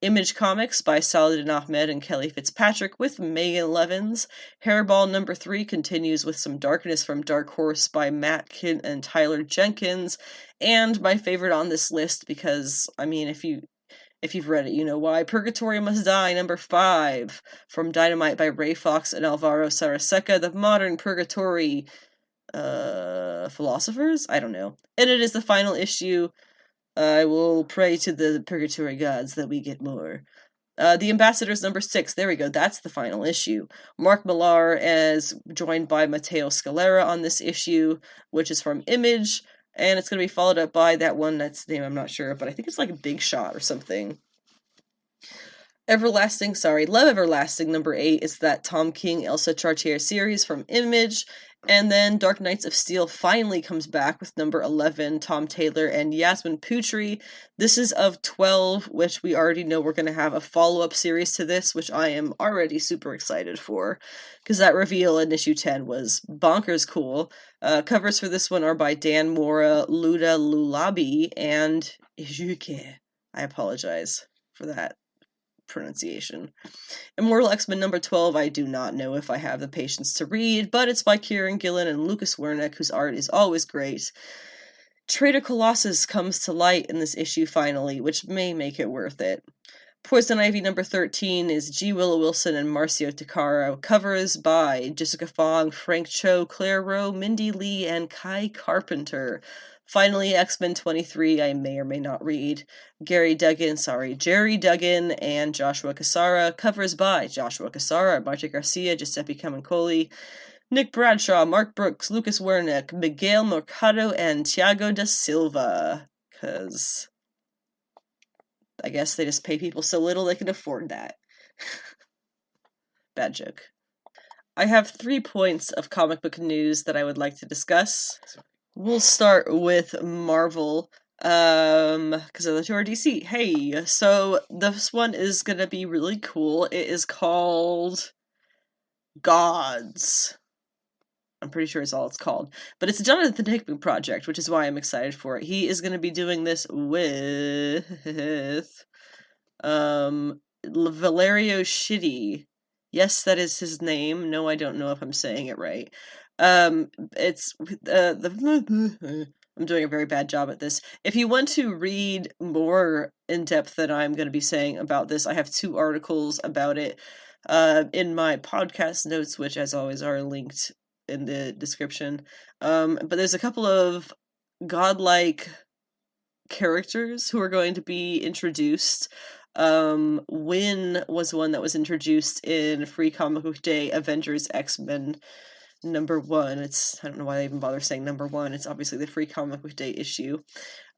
Image Comics by Saladin Ahmed and Kelly Fitzpatrick with Megan Levins. Hairball number 3 continues with some darkness from Dark Horse by Matt Kint and Tyler Jenkins. And my favorite on this list, because, I mean, if you've read it, you know why. Purgatory Must Die, number 5, from Dynamite by Ray Fox and Alvaro Saraseca, the modern Purgatory, philosophers? I don't know. And it is the final issue. I will pray to the Purgatory gods that we get more. The Ambassadors, number 6, there we go, that's the final issue. Mark Millar is joined by Matteo Scalera on this issue, which is from Image. And it's going to be followed up by that one, that's the name I'm not sure, but I think it's like a Big Shot or something. Love Everlasting, number 8, is that Tom King, Elsa Chartier series from Image. And then Dark Knights of Steel finally comes back with number 11, Tom Taylor and Yasmin Putri. This is of 12, which we already know we're going to have a follow-up series to this, which I am already super excited for, because that reveal in issue 10 was bonkers cool. Covers for this one are by Dan Mora, Luda Lulabi, and Ijuke. I apologize for that pronunciation. Immortal X-Men number 12, I do not know if I have the patience to read, but it's by Kieran Gillen and Lucas Wernick, whose art is always great. Traitor Colossus comes to light in this issue finally, which may make it worth it. Poison Ivy number 13 is G. Willow Wilson and Marcio Takaro. Covers by Jessica Fong, Frank Cho, Claire Rowe, Mindy Lee, and Kai Carpenter. Finally, X-Men 23, I may or may not read. Jerry Duggan, and Joshua Cassara. Covers by Joshua Cassara, Marte Garcia, Giuseppe Camuncoli, Nick Bradshaw, Mark Brooks, Lucas Wernick, Miguel Mercado, and Thiago da Silva. Because I guess they just pay people so little they can afford that. Bad joke. I have 3 points of comic book news that I would like to discuss. We'll start with Marvel, because the 2 are DC. Hey, so this one is gonna be really cool. It is called G.O.D.S. I'm pretty sure it's all it's called. But it's a Jonathan Hickman project, which is why I'm excited for it. He is gonna be doing this with Valerio Schiti. Yes, that is his name. No, I don't know if I'm saying it right. It's I'm doing a very bad job at this. If you want to read more in depth than I'm going to be saying about this, I have 2 articles about it in my podcast notes, which as always are linked in the description. But there's a couple of godlike characters who are going to be introduced. Wynn was one that was introduced in Free Comic Book Day Avengers X-Men #1. I don't know why they even bother saying #1. It's obviously the Free Comic Book Day issue.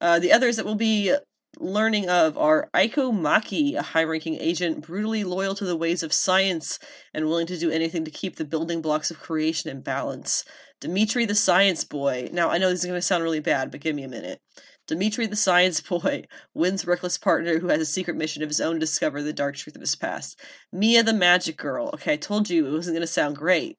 The others that will be learning of are Aiko Maki, a high-ranking agent brutally loyal to the ways of science and willing to do anything to keep the building blocks of creation in balance. Dimitri the Science Boy. Now, I know this is going to sound really bad, but give me a minute. Dimitri the Science Boy, Wynn's reckless partner who has a secret mission of his own to discover the dark truth of his past. Mia the Magic Girl. Okay, I told you it wasn't going to sound great.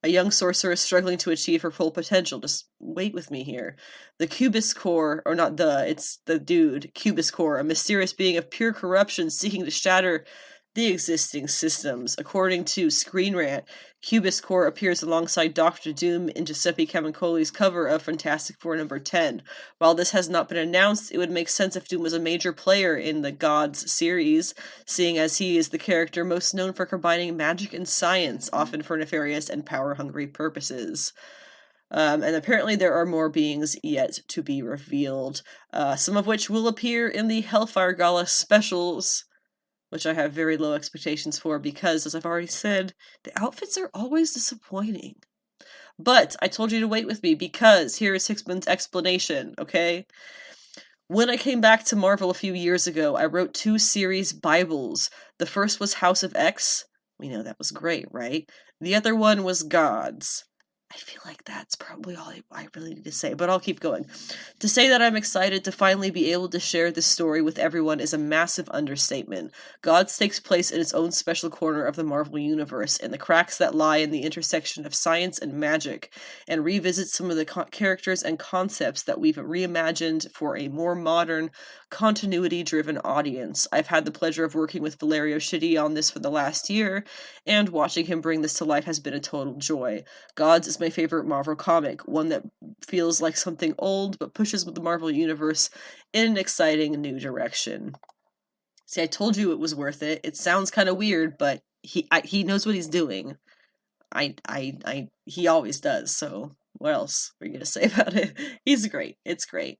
A young sorceress struggling to achieve her full potential. Just wait with me here. The Cubist Core, or not it's the dude, Cubist Core, a mysterious being of pure corruption seeking to shatter the existing systems. According to Screen Rant, Cubist Core appears alongside Doctor Doom in Giuseppe Camuncoli's cover of Fantastic Four #10. While this has not been announced, it would make sense if Doom was a major player in the G.O.D.S series, seeing as he is the character most known for combining magic and science, often for nefarious and power-hungry purposes. And apparently there are more beings yet to be revealed, some of which will appear in the Hellfire Gala specials, which I have very low expectations for because, as I've already said, the outfits are always disappointing. But I told you to wait with me because here is Hickman's explanation, okay? When I came back to Marvel a few years ago, I wrote 2 series Bibles. The first was House of X. We know that was great, right? The other one was Gods. I feel like that's probably all I really need to say, but I'll keep going. To say that I'm excited to finally be able to share this story with everyone is a massive understatement. Gods takes place in its own special corner of the Marvel Universe, in the cracks that lie in the intersection of science and magic, and revisits some of the characters and concepts that we've reimagined for a more modern, continuity-driven audience. I've had the pleasure of working with Valerio Schiti on this for the last year, and watching him bring this to life has been a total joy. Gods is my favorite Marvel comic, one that feels like something old but pushes the Marvel Universe in an exciting new direction. See, I told you it was worth it. It sounds kind of weird, but he knows what he's doing. He always does, so what else are you going to say about it? He's great. It's great.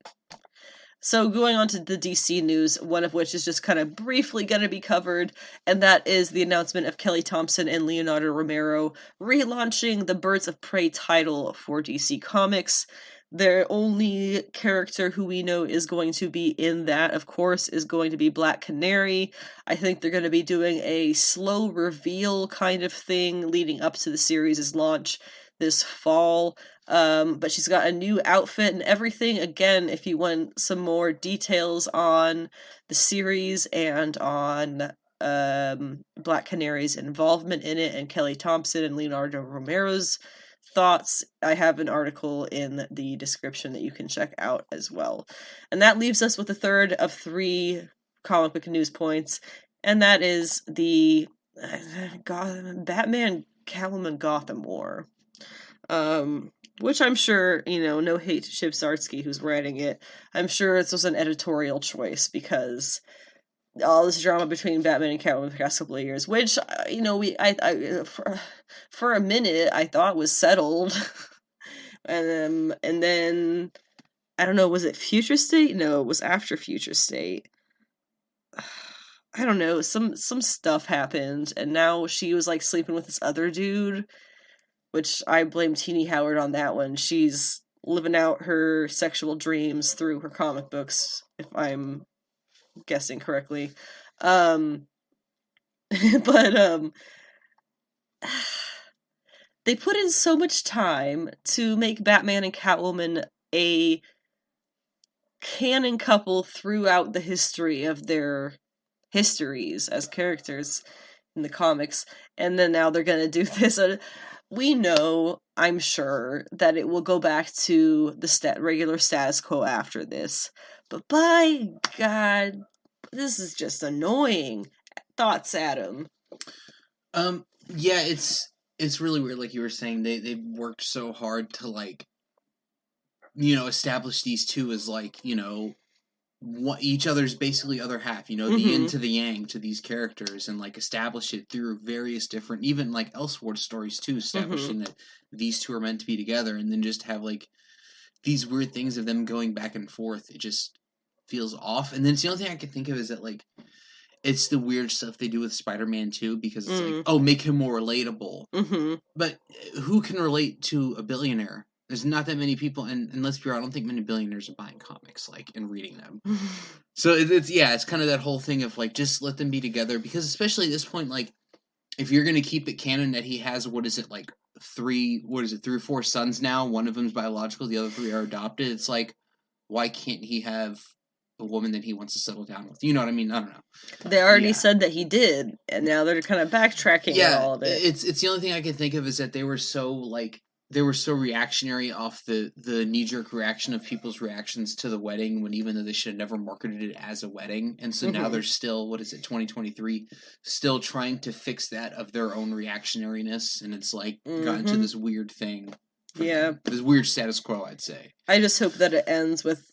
So going on to the DC news, one of which is just kind of briefly going to be covered, and that is the announcement of Kelly Thompson and Leonardo Romero relaunching the Birds of Prey title for DC Comics. Their only character who we know is going to be in that, of course, is going to be Black Canary. I think they're going to be doing a slow reveal kind of thing leading up to the series' launch this fall. But she's got a new outfit and everything. Again, if you want some more details on the series and on Black Canary's involvement in it and Kelly Thompson and Leonardo Romero's thoughts, I have an article in the description that you can check out as well. And that leaves us with the third of 3 comic book news points, and that is the Batman Catwoman Gotham War. Which I'm sure, no hate to Chip Zdarsky who's writing it. I'm sure this was an editorial choice because all this drama between Batman and Catwoman the past couple of years, which, for a minute I thought was settled. and then, I don't know, was it Future State? No, it was after Future State. I don't know, some stuff happened, and now she was, sleeping with this other dude, which I blame Teenie Howard on that one. She's living out her sexual dreams through her comic books, if I'm guessing correctly. But they put in so much time to make Batman and Catwoman a canon couple throughout the history of their histories as characters in the comics, and then now they're gonna do this. We know, I'm sure, that it will go back to the regular status quo after this. But by God, this is just annoying. Thoughts, Adam? Yeah, it's really weird. Like you were saying, they worked so hard to establish these two as each other's basically other half, the yin to the yang to these characters, and establish it through various different, even Elseworld stories too, establishing that these two are meant to be together, and then just have these weird things of them going back and forth. It just feels off. And then it's the only thing I can think of is that, like, it's the weird stuff they do with Spider-Man too, because it's like, oh, make him more relatable. Mm-hmm. But who can relate to a billionaire? There's not that many people, and let's be real, I don't think many billionaires are buying comics, like, and reading them. So it's kind of that whole thing of, like, just let them be together, because especially at this point, like, if you're going to keep it canon that he has, 3 or 4 sons now, one of them's biological, the other 3 are adopted, it's like, why can't he have a woman that he wants to settle down with? You know what I mean? I don't know. They already said that he did, and now they're kind of backtracking on all of it. It's the only thing I can think of is that they were so reactionary off the knee-jerk reaction of people's reactions to the wedding, when even though they should have never marketed it as a wedding. And so now they're still, 2023, still trying to fix that of their own reactionariness, and it's like gotten to this weird thing. Yeah. This weird status quo, I'd say. I just hope that it ends with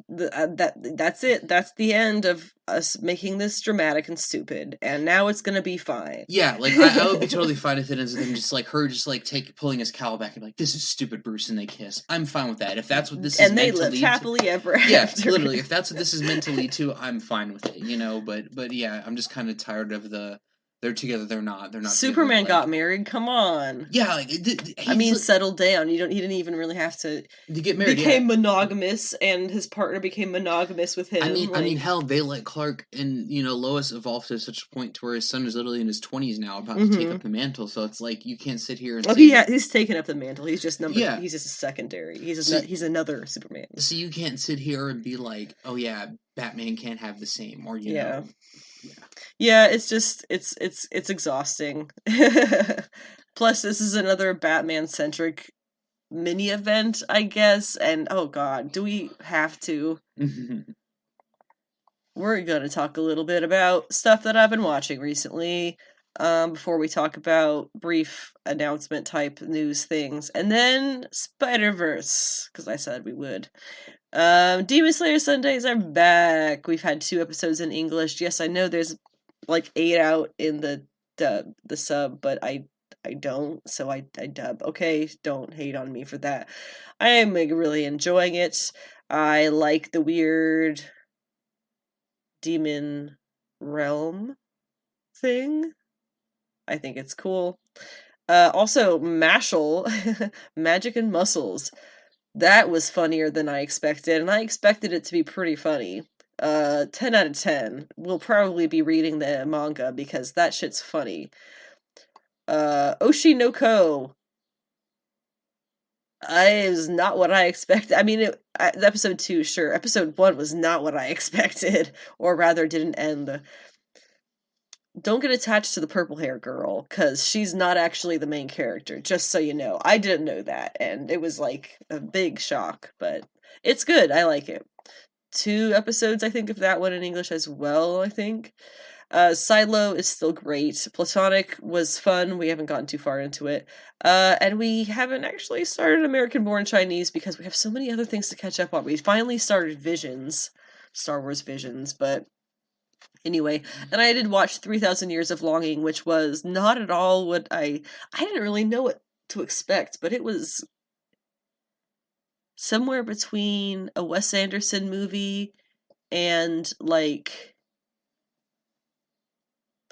that's it. That's the end of us making this dramatic and stupid, and now it's gonna be fine. Yeah, like I would be totally fine if it ends with him just like pulling his cowl back and like, this is stupid, Bruce, and they kiss. I'm fine with that. If that's what this is meant to lead to. And they live happily ever after. Yeah, literally. If that's what this is meant to lead to, I'm fine with it. You know, but yeah, I'm just kind of tired of the they're together, they're not. Superman together, got married. Come on. Yeah, like settled down. He didn't even really have to get married. Became monogamous, and his partner became monogamous with him. I mean, hell, they let Clark and Lois evolve to such a point to where his son is literally in his 20s now, about to take up the mantle. So it's like you can't sit here and he's taken up the mantle. He's just he's just a secondary. He's another Superman. So you can't sit here and be like, oh yeah, Batman can't have the same, or you know. Yeah, it's just it's exhausting. Plus, this is another Batman-centric mini event, I guess. And oh god, do we have to? We're gonna talk a little bit about stuff that I've been watching recently. Before we talk about brief announcement type news things, and then Spider-Verse, because I said we would. Demon Slayer Sundays are back. We've had 2 episodes in English. Yes, I know there's like 8 out in the sub, but I don't, so I dub. Okay, don't hate on me for that. I am really enjoying it. I like the weird demon realm thing. I think it's cool. Also, Mashle, Magic and Muscles. That was funnier than I expected, and I expected it to be pretty funny. 10 out of 10. We'll probably be reading the manga because that shit's funny. Oshi No Ko. It was not what I expected. I mean, episode 2, sure. Episode 1 was not what I expected, or rather didn't end. Don't get attached to the purple hair girl, because she's not actually the main character, just so you know. I didn't know that, and it was like a big shock, but it's good. I like it. 2 episodes, I think, of that one in English as well, I think. Silo is still great. Platonic was fun. We haven't gotten too far into it. And we haven't actually started American Born Chinese because we have so many other things to catch up on. We finally started Visions, Star Wars Visions, but anyway, and I did watch 3,000 Years of Longing, which was not at all what I didn't really know what to expect, but it was somewhere between a Wes Anderson movie and like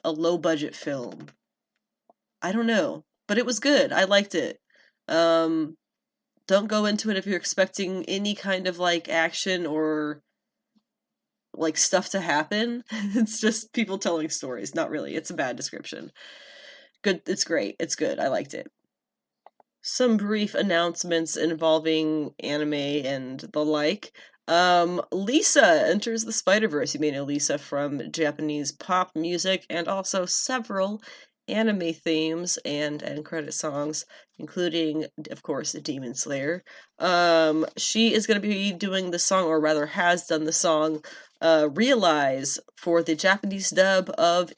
a low budget film. I don't know, but it was good. I liked it. Don't go into it if you're expecting any kind of like action or like stuff to happen. It's just people telling stories. Not really. It's a bad description. Good. It's great. It's good. I liked it. Some brief announcements involving anime and the like. Lisa enters the Spider-Verse. You may know Lisa from Japanese pop music and also several anime themes and credit songs, including, of course, Demon Slayer. She is going to be doing the song, or rather has done the song, Realize, for the Japanese dub of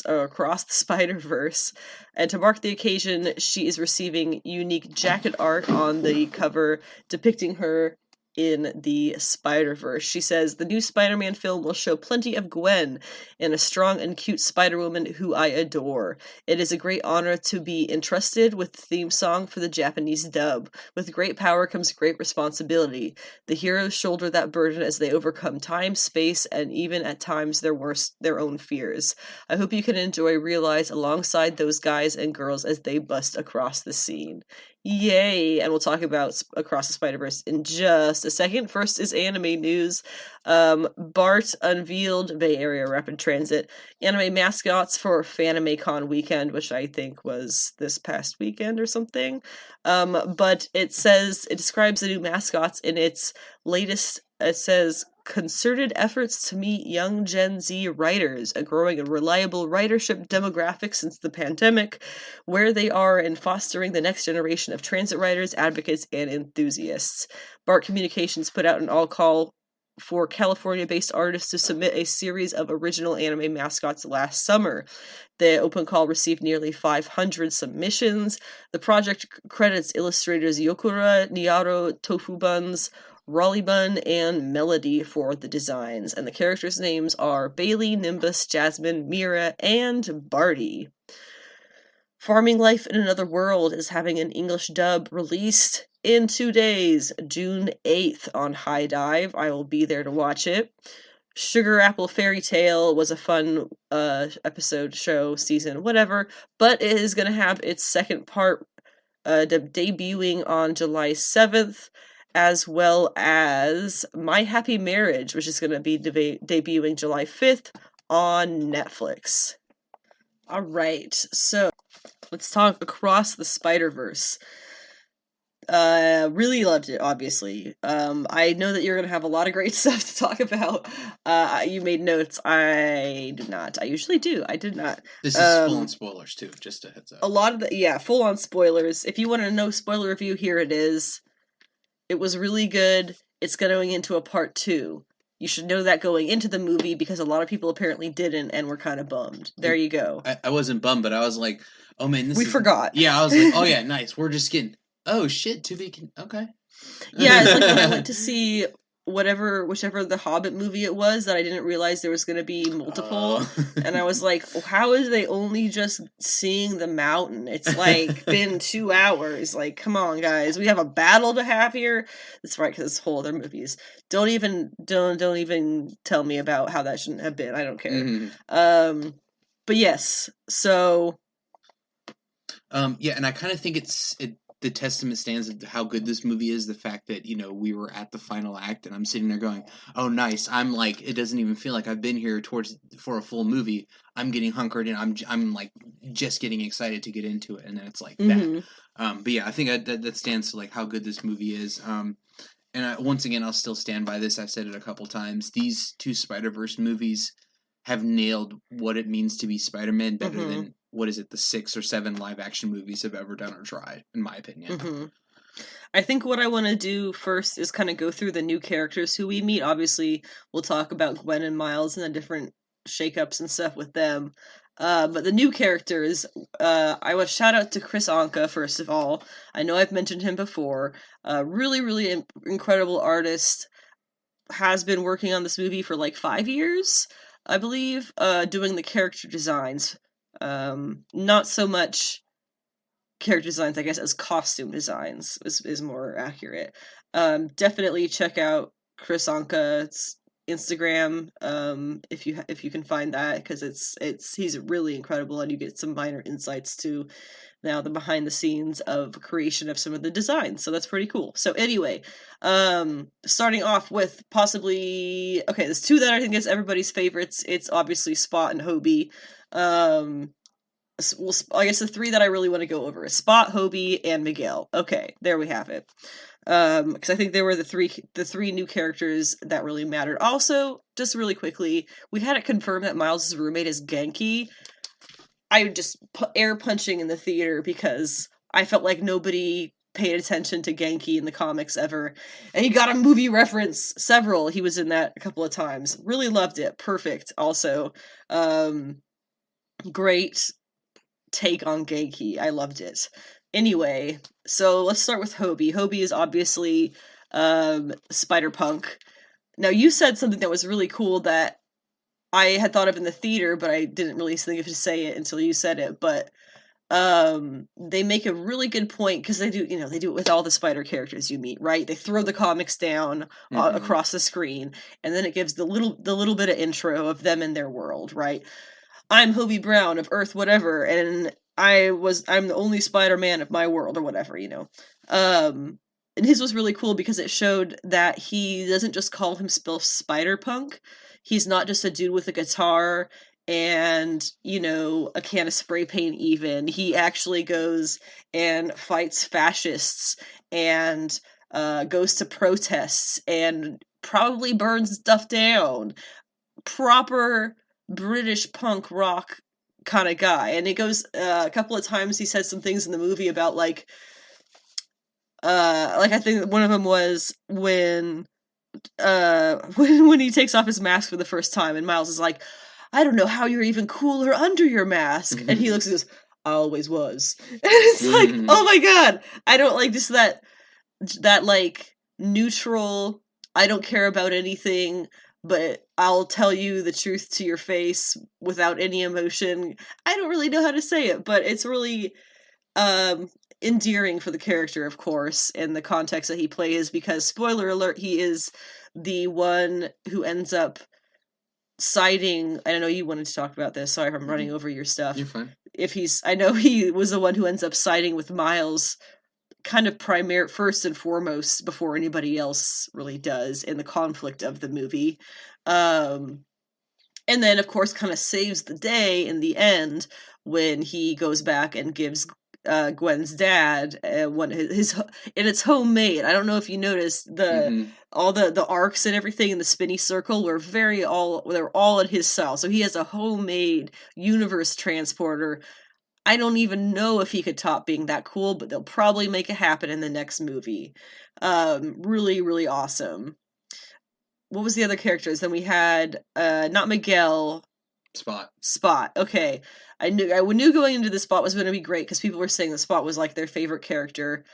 Across the Spider-Verse. And to mark the occasion, she is receiving unique jacket art on the cover depicting her in the Spider-Verse. She says, the new Spider-Man film will show plenty of Gwen and a strong and cute Spider-Woman who I adore. It is a great honor to be entrusted with the theme song for the Japanese dub. With great power comes great responsibility. The heroes shoulder that burden as they overcome time, space, and even at times their own fears. I hope you can enjoy Realize alongside those guys and girls as they bust across the scene. Yay! And we'll talk about Across the Spider-Verse in just a second. First is anime news. Bart unveiled Bay Area Rapid Transit anime mascots for FanimeCon weekend, which I think was this past weekend or something. But it describes the new mascots in its latest, it says, concerted efforts to meet young Gen Z writers, a growing and reliable writership demographic since the pandemic, where they are in fostering the next generation of transit writers, advocates, and enthusiasts. BART Communications put out an all-call for California-based artists to submit a series of original anime mascots last summer. The open call received nearly 500 submissions. The project credits illustrators Yokura, Niaro, Tofu Buns, Raleigh Bun, and Melody for the designs, and the characters' names are Bailey, Nimbus, Jasmine, Mira, and Barty. Farming Life in Another World is having an English dub released in 2 days, June 8th on High Dive. I will be there to watch it. Sugar Apple Fairy Tale was a fun episode, show, season, whatever, but it is going to have its second part debuting on July 7th, as well as My Happy Marriage, which is going to be debuting July 5th on Netflix. All right, so let's talk Across the Spider-Verse. Really loved it, obviously. I know that you're going to have a lot of great stuff to talk about. You made notes. I did not. I usually do. I did not. This is full-on spoilers, too, just a heads up. A lot of full-on spoilers. If you want to know spoiler review, here it is. It was really good. It's going into a part 2. You should know that going into the movie because a lot of people apparently didn't and were kind of bummed. There you go. I wasn't bummed, but I was like, oh man, we forgot. Yeah, I was like, oh yeah, nice. We're just getting, oh shit, okay. Yeah, it's like when I went to see whichever the Hobbit movie it was that I didn't realize there was going to be multiple, and I was like, how is they only just seeing the mountain? It's like been 2 hours. Like, come on, guys, we have a battle to have here. That's right, because it's whole other movies. Don't even tell me about how that shouldn't have been. I don't care. Mm-hmm. But yes, so. Yeah, and I kind of think the testament stands of how good this movie is, the fact that, we were at the final act and I'm sitting there going, oh, nice. I'm like, it doesn't even feel like I've been here for a full movie. I'm getting hunkered and I'm like just getting excited to get into it. And then it's like that. But yeah, I think that stands to like how good this movie is. And once again, I'll still stand by this. I've said it a couple times. These 2 Spider-Verse movies have nailed what it means to be Spider-Man better than, the 6 or 7 live-action movies have ever done or tried, in my opinion. Mm-hmm. I think what I want to do first is kind of go through the new characters who we meet. Obviously, we'll talk about Gwen and Miles and the different shakeups and stuff with them. But the new characters, I want to shout out to Chris Anka, first of all. I know I've mentioned him before. Really, really incredible artist. Has been working on this movie for like 5 years, I believe, doing the character designs. Not so much character designs, I guess, as costume designs is more accurate. Definitely check out Chris Anka's Instagram, if you can find that, because he's really incredible, and you get some minor insights to now the behind the scenes of creation of some of the designs. So that's pretty cool. So anyway, starting off with there's 2 that I think is everybody's favorites. It's obviously Spot and Hobie. I guess the 3 that I really want to go over is Spot, Hobie, and Miguel. Okay, there we have it. Because I think they were the three new characters that really mattered. Also, just really quickly, we had it confirmed that Miles' roommate is Genki. I just air punching in the theater because I felt like nobody paid attention to Genki in the comics ever, and he got a movie reference, several. He was in that a couple of times. Really loved it. Perfect. Also, great take on Genki. I loved it. Anyway, so let's start with Hobie. Hobie is obviously Spider-Punk. Now, you said something that was really cool that I had thought of in the theater, but I didn't really think of to say it until you said it, but they make a really good point, because they do it with all the spider characters you meet, right? They throw the comics down across the screen, and then it gives the little bit of intro of them in their world, right? I'm Hobie Brown of Earth whatever, and I'm the only Spider-Man of my world, or whatever, and his was really cool because it showed that he doesn't just call himself Spider-Punk. He's not just a dude with a guitar and, a can of spray paint even. He actually goes and fights fascists and goes to protests and probably burns stuff down. Proper British punk rock kind of guy. And it goes a couple of times he says some things in the movie about like I think one of them was when he takes off his mask for the first time, and Miles is like, I don't know how you're even cooler under your mask. And he looks and goes, I always was. And it's like, oh my god, I don't like just that like neutral, I don't care about anything, but I'll tell you the truth to your face without any emotion. I don't really know how to say it, but it's really endearing for the character, of course, in the context that he plays, because, spoiler alert, he is the one who ends up siding. I know you wanted to talk about this. Sorry if I'm running over your stuff. You're fine. I know he was the one who ends up siding with Miles, kind of first and foremost, before anybody else really does in the conflict of the movie. And then, of course, kind of saves the day in the end when he goes back and gives Gwen's dad and it's homemade. I don't know if you noticed all the arcs and everything in the spinny circle they're all in his style. So he has a homemade universe transporter. I don't even know if he could top being that cool, but they'll probably make it happen in the next movie. Really, really awesome. What was the other characters? Then we had not Miguel. Spot. Okay. I knew going into the Spot was going to be great because people were saying the Spot was like their favorite character.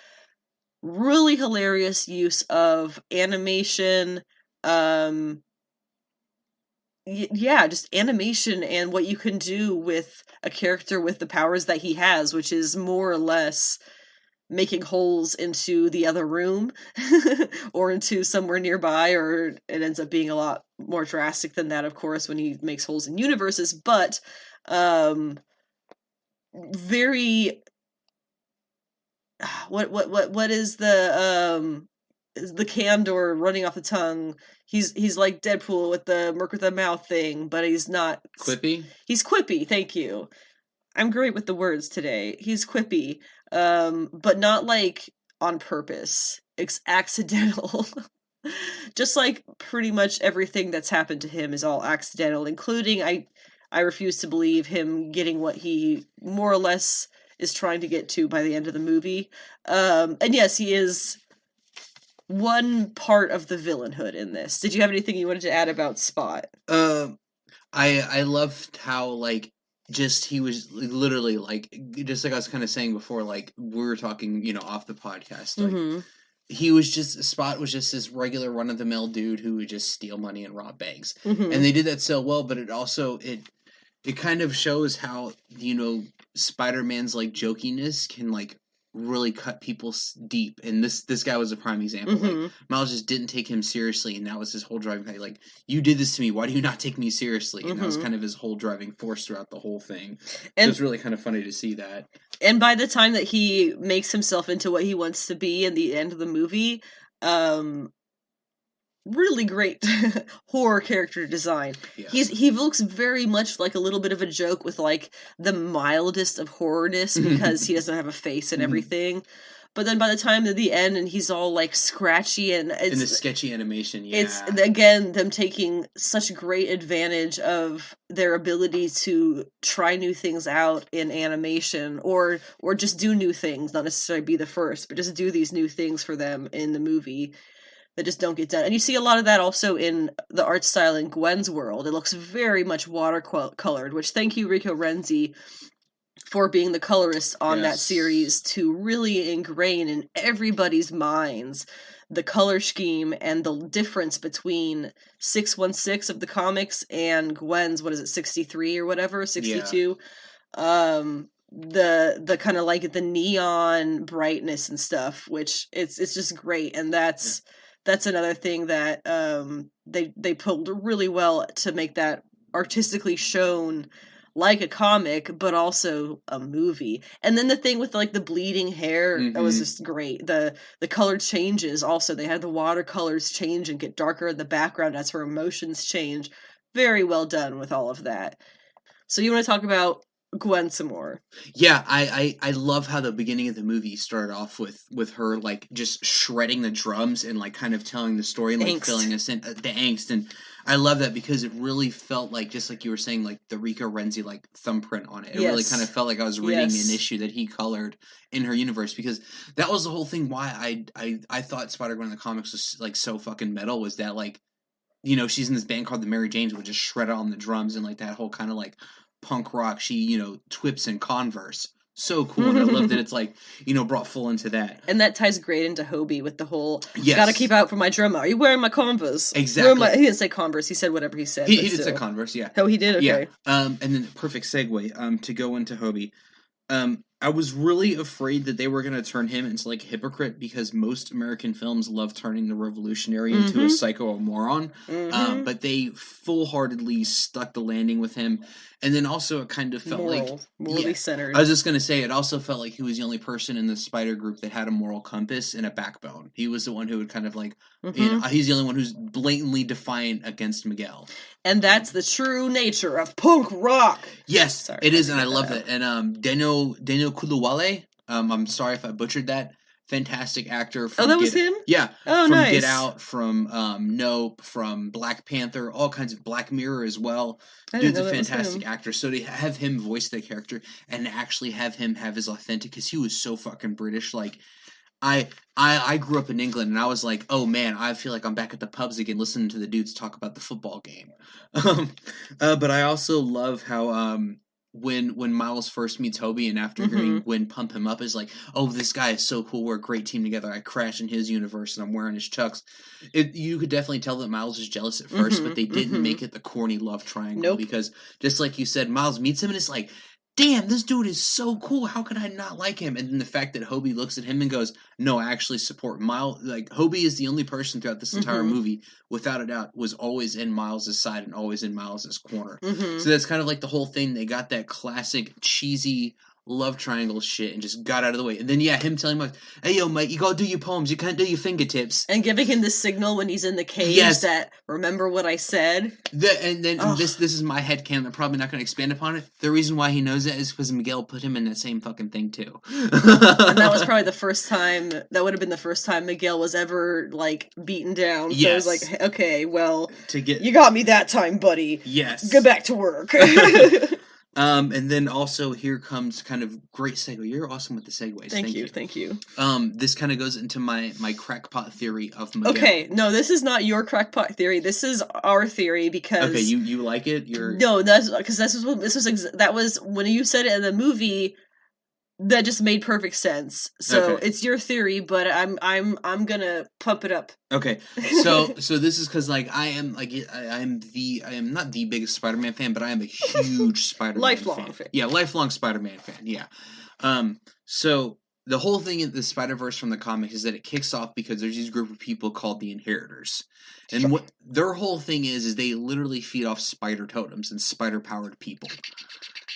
Really hilarious use of animation. Just animation and what you can do with a character with the powers that he has, which is more or less making holes into the other room or into somewhere nearby, or it ends up being a lot more drastic than that, of course, when he makes holes in universes, but very what is the candor running off the tongue? He's like Deadpool with the Merc with the mouth thing, but he's not quippy. He's quippy, thank you. I'm great with the words today. He's quippy, but not like on purpose. It's accidental. Just like pretty much everything that's happened to him is all accidental, including I refuse to believe him getting what he more or less is trying to get to by the end of the movie. And yes, he is one part of the villainhood in this. Did you have anything you wanted to add about Spot? I loved how like just he was literally like, just like I was kind of saying before, like we were talking, off the podcast, like Spot was just this regular run of the mill dude who would just steal money and rob banks, and they did that so well. But it also it kind of shows how Spider-Man's like jokiness can like really cut people deep, and this guy was a prime example. Like Miles just didn't take him seriously, and that was his whole driving factor. Like, you did this to me, why do you not take me seriously? And that was kind of his whole driving force throughout the whole thing. And it was really kind of funny to see that. And by the time that he makes himself into what he wants to be in the end of the movie, really great horror character design. Yeah. He looks very much like a little bit of a joke with like the mildest of horrorness because he doesn't have a face and everything. But then by the time of the end, and he's all like scratchy and it's, in the sketchy animation, yeah. It's again them taking such great advantage of their ability to try new things out in animation, or just do new things, not necessarily be the first, but just do these new things for them in the movie that just don't get done. And you see a lot of that also in the art style in Gwen's world. It looks very much watercolored, which thank you, Rico Renzi, for being the colorist on that series to really ingrain in everybody's minds the color scheme and the difference between 616 of the comics and Gwen's, 63 or whatever, 62. Yeah. The kind of like the neon brightness and stuff, which it's just great, and that's another thing that they pulled really well to make that artistically shown like a comic, but also a movie. And then the thing with like the bleeding hair, that was just great. The color changes also. They had the watercolors change and get darker in the background as her emotions change. Very well done with all of that. So you want to talk about Gwen some more? Yeah, I love how the beginning of the movie started off with her like just shredding the drums and like kind of telling the story and like filling us in the angst, and I love that because it really felt like, just like you were saying, like the Rika Renzi like thumbprint on it. It really kind of felt like I was reading an issue that he colored in her universe, because that was the whole thing why I thought Spider-Gwen in the comics was like so fucking metal, was that like, you know, she's in this band called the Mary Janes, would just shred it on the drums and like that whole kind of like punk rock, she, you know, twips and Converse. So cool. And I love that it's like, you know, brought full into that. And that ties great into Hobie with the whole, gotta keep out for my drummer. Are you wearing my Converse? Exactly. He didn't say Converse, he said whatever he said. He did say Converse, yeah. Oh, he did? Okay. Yeah. And then perfect segue to go into Hobie. I was really afraid that they were going to turn him into like a hypocrite, because most American films love turning the revolutionary into a psycho or moron. But they full-heartedly stuck the landing with him. And then also it kind of felt morally centered. I was just going to say, it also felt like he was the only person in the Spider group that had a moral compass and a backbone. He was the one who would kind of like, you know, he's the only one who's blatantly defiant against Miguel. And that's the true nature of punk rock. Yes, it is, and I love that. And Daniel Kuluwale, I'm sorry if I butchered that. Fantastic actor. From was him? Yeah. Oh, from nice. Get Out, from Nope, from Black Panther, all kinds of Black Mirror as well. Dude's a fantastic actor. So to have him voice the character and actually have him have his authentic, because he was so fucking British. Like, I grew up in England, and I was like, oh man, I feel like I'm back at the pubs again, listening to the dudes talk about the football game. But I also love how when Miles first meets Hobie, and after hearing Gwen pump him up, is like, oh, this guy is so cool, we're a great team together, I crash in his universe and I'm wearing his chucks. You could definitely tell that Miles is jealous at first, but they didn't make it the corny love triangle, because just like you said, Miles meets him and it's like, damn, this dude is so cool, how could I not like him? And then the fact that Hobie looks at him and goes, no, I actually support Miles. Like, Hobie is the only person throughout this entire movie, without a doubt, was always in Miles' side and always in Miles' corner. So that's kind of like the whole thing. They got that classic cheesy love triangle shit and just got out of the way. And then, him telling Miles, hey, yo, mate, you gotta do your poems, you can't do your fingertips. And giving him the signal when he's in the cage that, remember what I said? This is my headcanon. I'm probably not going to expand upon it. The reason why he knows that is because Miguel put him in that same fucking thing, too. And that was probably the first time, that would have been the first time Miguel was ever, like, beaten down. So it was like, okay, well, you got me that time, buddy. Yes. Go back to work. And then also here comes kind of great segue. You're awesome with the segues. Thank you. This kind of goes into my crackpot theory of Miguel. Okay, no, this is not your crackpot theory. This is our theory, because okay, you like it. No, that's because that was when you said it in the movie. That just made perfect sense. So it's your theory, but I'm gonna pump it up. Okay, so this is because like I am not the biggest Spider-Man fan, but I am a huge Spider-Man lifelong fan. Yeah, lifelong Spider-Man fan. Yeah. So the whole thing in the Spider-Verse from the comics is that it kicks off because there's these group of people called the Inheritors, and what their whole thing is they literally feed off spider totems and spider-powered people.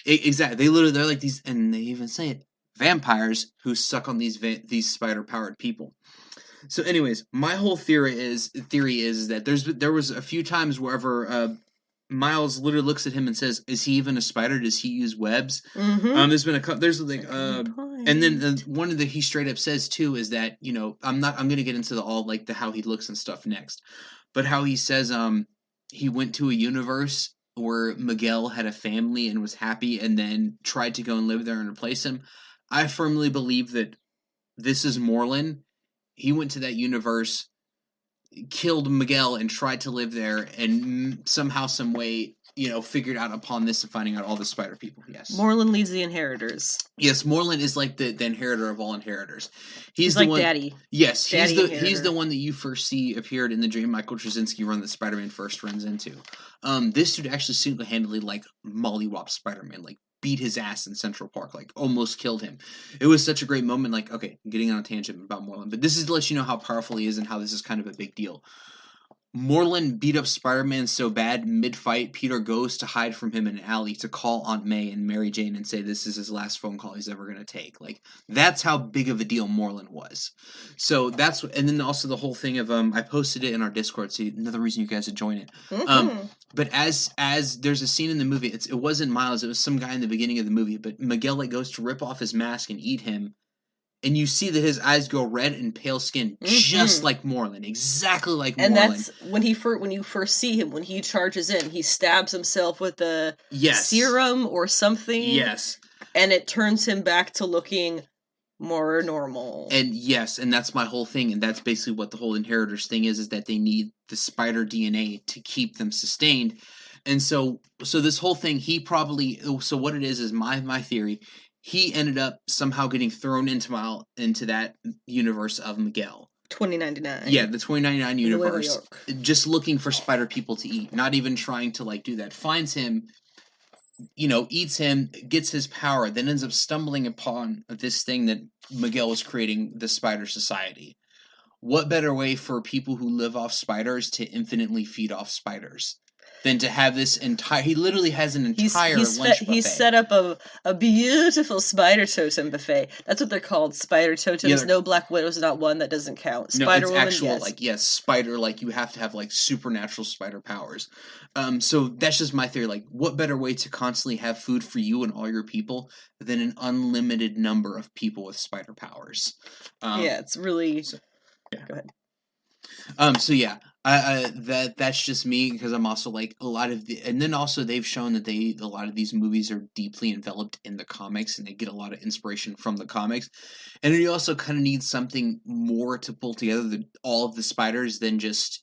Exactly, they're like these, and they even say it, vampires who suck on these spider-powered people. So, anyways, my whole theory is that there was a few times wherever Miles literally looks at him and says, "Is he even a spider? Does he use webs?" There's been and then one of the he straight up says too is that, you know, I'm gonna get into the how he looks and stuff next, but how he says he went to a universe where Miguel had a family and was happy, and then tried to go and live there and replace him. I firmly believe that this is Moreland. He went to that universe, killed Miguel, and tried to live there, and somehow, some way, figured out upon this and finding out all the spider people. Yes. Moreland leads the Inheritors. Yes, Moreland is like the inheritor of all Inheritors. He's the like one, Daddy. Yes, Daddy he's the one that you first see appeared in the J. Michael Straczynski run that Spider-Man first runs into. This dude actually single-handedly like mollywopped Spider-Man, like beat his ass in Central Park, like almost killed him. It was such a great moment. Like, okay, getting on a tangent about Moreland, but this is to let you know how powerful he is and how this is kind of a big deal. Moreland beat up Spider-Man so bad, mid-fight, Peter goes to hide from him in an alley to call Aunt May and Mary Jane and say this is his last phone call he's ever going to take. Like, that's how big of a deal Moreland was. So that's, and then also the whole thing of, I posted it in our Discord, so another reason you guys to join it. But as there's a scene in the movie, it wasn't Miles, it was some guy in the beginning of the movie, but Miguel, like, goes to rip off his mask and eat him. And you see that his eyes go red and pale skin, just like Moreland, exactly like Moreland. And that's when you first see him, when he charges in, he stabs himself with a serum or something. Yes. And it turns him back to looking more normal. And yes, and that's my whole thing, and that's basically what the whole Inheritors thing is that they need the spider DNA to keep them sustained. And so this whole thing, what it is my theory. He ended up somehow getting thrown into that universe of Miguel. 2099. Yeah, the 2099 universe. Just looking for spider people to eat, not even trying to like do that. Finds him, eats him, gets his power, then ends up stumbling upon this thing that Miguel was creating, the Spider Society. What better way for people who live off spiders to infinitely feed off spiders than to have this entire... He literally has an entire lunch buffet. He's set up a beautiful spider totem buffet. That's what they're called, spider totems. No Black Widow's not one, that doesn't count. Spider-Woman, actual, spider, you have to have, supernatural spider powers. So that's just my theory. What better way to constantly have food for you and all your people than an unlimited number of people with spider powers? It's really... Yeah. Go ahead. That's just me, because I'm also a lot of and then also they've shown that a lot of these movies are deeply enveloped in the comics and they get a lot of inspiration from the comics, and then you also kind of need something more to pull together all of the spiders than just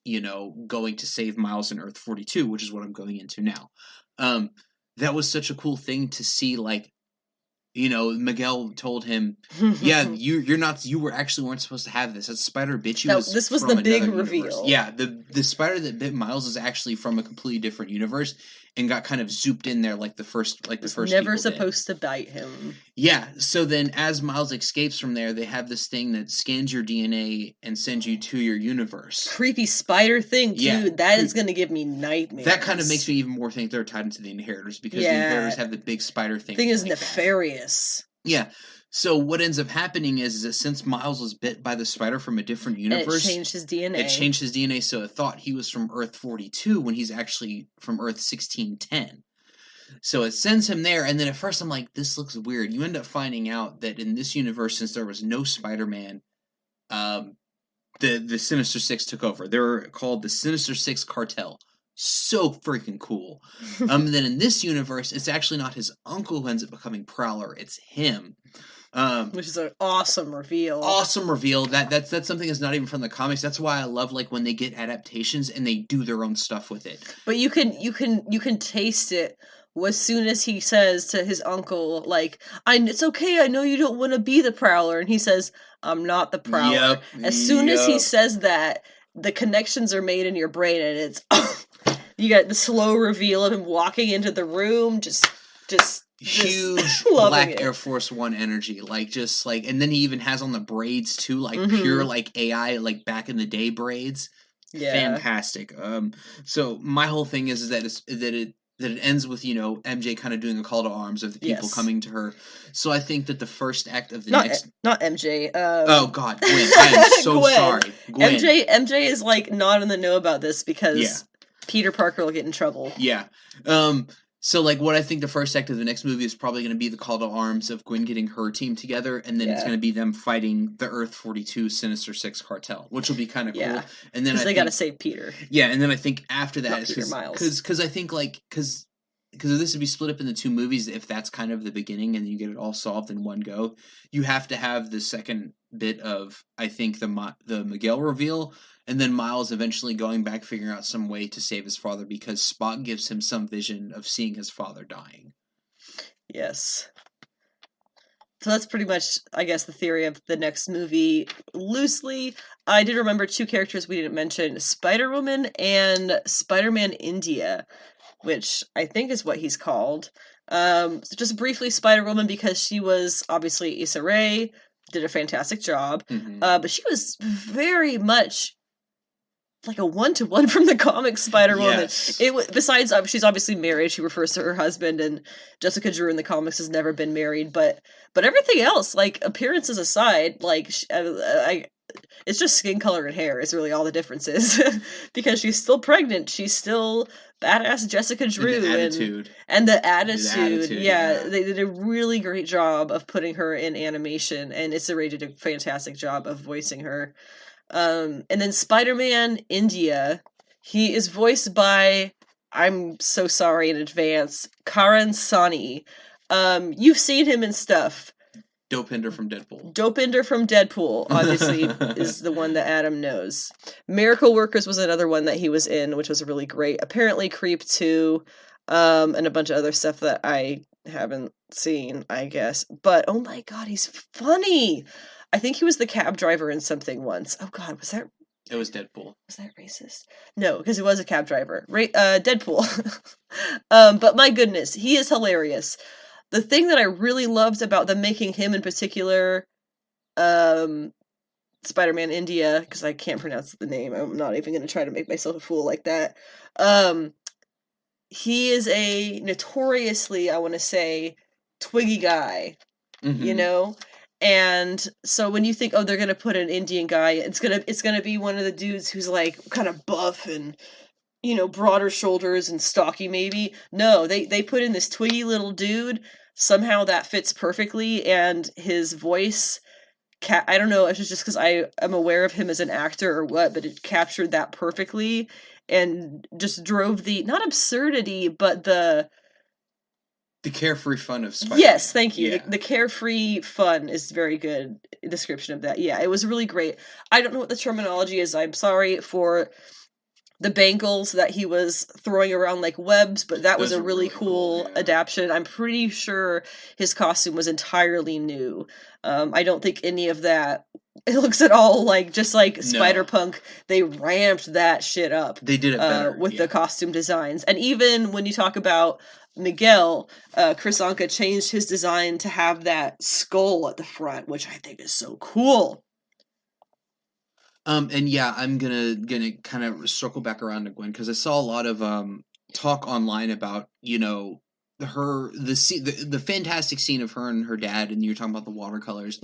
going to save Miles in Earth 42, which is what I'm going into now. That was such a cool thing to see, Miguel told him, "Yeah, you weren't supposed to have this. That spider bit you." This was the big reveal. Universe. Yeah, the spider that bit Miles is actually from a completely different universe and got kind of zooped in there the first. Never supposed to bite him. Yeah. So then, as Miles escapes from there, they have this thing that scans your DNA and sends you to your universe. Creepy spider thing, dude. That is going to give me nightmares. That kind of makes me even more think they're tied into the Inheritors, because the Inheritors have the big spider thing. Thing is nefarious. Yeah. So what ends up happening is that since Miles was bit by the spider from a different universe, it changed his DNA. So it thought he was from Earth 42 when he's actually from Earth 1610. So it sends him there, and then at first I'm like, this looks weird. You end up finding out that in this universe, since there was no Spider-Man, the Sinister Six took over. They're called the Sinister Six Cartel. So freaking cool. Then in this universe, it's actually not his uncle who ends up becoming Prowler, it's him. Which is an awesome reveal. Awesome reveal. That's something that's not even from the comics. That's why I love when they get adaptations and they do their own stuff with it. But you can taste it as soon as he says to his uncle, it's okay, I know you don't want to be the Prowler, and he says, I'm not the Prowler. As soon as he says that, the connections are made in your brain, and it's you got the slow reveal of him walking into the room, just huge Black Air Force One energy, and then he even has on the braids too, pure AI, back in the day braids. Yeah, fantastic. So my whole thing is that it ends with MJ kind of doing a call to arms of the people coming to her. So I think that the first act of the not MJ. Oh God, Gwen! I am so sorry. Gwen. MJ is not in the know about this because Peter Parker will get in trouble. Yeah. So, what I think the first act of the next movie is probably going to be the call to arms of Gwen getting her team together, and then it's going to be them fighting the Earth 42 Sinister Six cartel, which will be kind of cool. And then they got to save Peter. Yeah, and then I think after that, because I think because if this would be split up into two movies, if that's kind of the beginning and you get it all solved in one go, you have to have the second bit of, I think, the Miguel reveal, and then Miles eventually going back, figuring out some way to save his father because Spock gives him some vision of seeing his father dying. Yes. So that's pretty much, I guess, the theory of the next movie. Loosely, I did remember two characters we didn't mention, Spider-Woman and Spider-Man India, which I think is what he's called. So just briefly, Spider-Woman, because she was obviously Issa Rae, did a fantastic job, but she was very much like a one-to-one from the comic Spider-Woman. Yes. Besides, she's obviously married. She refers to her husband, and Jessica Drew in the comics has never been married. But everything else, like appearances aside, like it's just skin color and hair is really all the difference is. Because she's still pregnant. She's still badass Jessica Drew. And the attitude. And the attitude. Yeah, they did a really great job of putting her in animation, and Issa Rae did a fantastic job of voicing her. And then Spider-Man India, he is voiced by, I'm so sorry in advance, Karan Soni. You've seen him in stuff. Dopinder from Deadpool. Dopinder from Deadpool, obviously, is the one that Adam knows. Miracle Workers was another one that he was in, which was really great. Apparently Creep 2, and a bunch of other stuff that I haven't seen, I guess. But, oh my god, he's funny! I think he was the cab driver in something once. Oh god, was that... It was Deadpool. Was that racist? No, because it was a cab driver. Deadpool. But my goodness, he is hilarious. The thing that I really loved about them making him in particular, Spider-Man India, because I can't pronounce the name, I'm not even going to try to make myself a fool like that. He is a notoriously, I want to say, twiggy guy, you know? And so when you think, oh, they're gonna put an Indian guy, it's gonna be one of the dudes who's like kind of buff and, you know, broader shoulders and stocky maybe. No, they put in this twiggy little dude. Somehow that fits perfectly, and his voice, I don't know if it's just because I am aware of him as an actor or what, but it captured that perfectly and just drove the, not absurdity, but the carefree fun of Spider-Man. Yes, thank you. Yeah. The carefree fun is very good description of that. Yeah, it was really great. I don't know what the terminology is. I'm sorry for the bangles that he was throwing around like webs, but that was a really cool adaptation. I'm pretty sure his costume was entirely new. I don't think any of that, it looks at all like, just like Spider-Punk, they ramped that shit up. They did it better. With the costume designs. And even when you talk about Miguel, Chris Anka changed his design to have that skull at the front, which I think is so cool. And yeah, I'm gonna kind of circle back around to Gwen, because I saw a lot of talk online about, you know, the fantastic scene of her and her dad, and you're talking about the watercolors,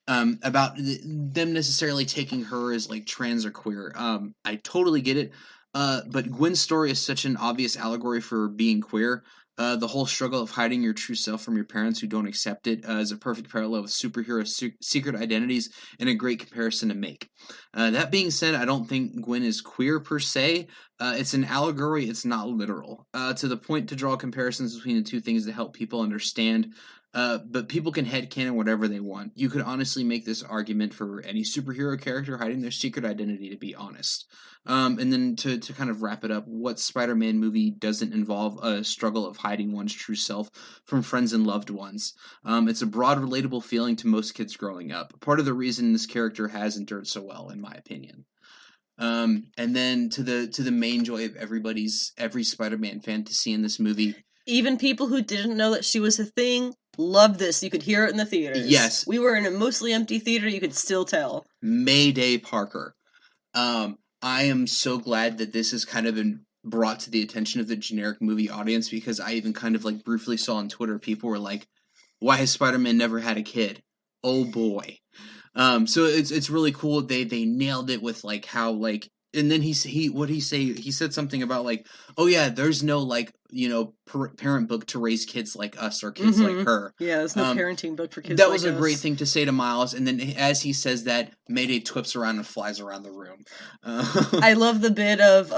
about them necessarily taking her as like trans or queer. I totally get it. But Gwen's story is such an obvious allegory for being queer. The whole struggle of hiding your true self from your parents who don't accept it is a perfect parallel with superhero secret identities and a great comparison to make. That being said, I don't think Gwen is queer per se. It's an allegory, it's not literal. To the point to draw comparisons between the two things to help people understand. But people can headcanon whatever they want. You could honestly make this argument for any superhero character hiding their secret identity, to be honest. And then to kind of wrap it up, what Spider-Man movie doesn't involve a struggle of hiding one's true self from friends and loved ones? It's a broad, relatable feeling to most kids growing up. Part of the reason this character has endured so well, in my opinion. And then to the main joy of every Spider-Man fan to see in this movie. Even people who didn't know that she was a thing loved this. You could hear it in the theaters. Yes. We were in a mostly empty theater, you could still tell. Mayday Parker. I am so glad that this has kind of been brought to the attention of the generic movie audience, because I even kind of like briefly saw on Twitter people were like, why has Spider-Man never had a kid? Oh boy. So it's really cool. They nailed it with like how like, and then he said something about like, oh yeah, there's no like, you know, parent book to raise kids like us or kids like her. Yeah, there's no parenting book for kids that like was a us. great thing to say to Miles, and then as he says that, Mayday twips around and flies around the room. I love the bit of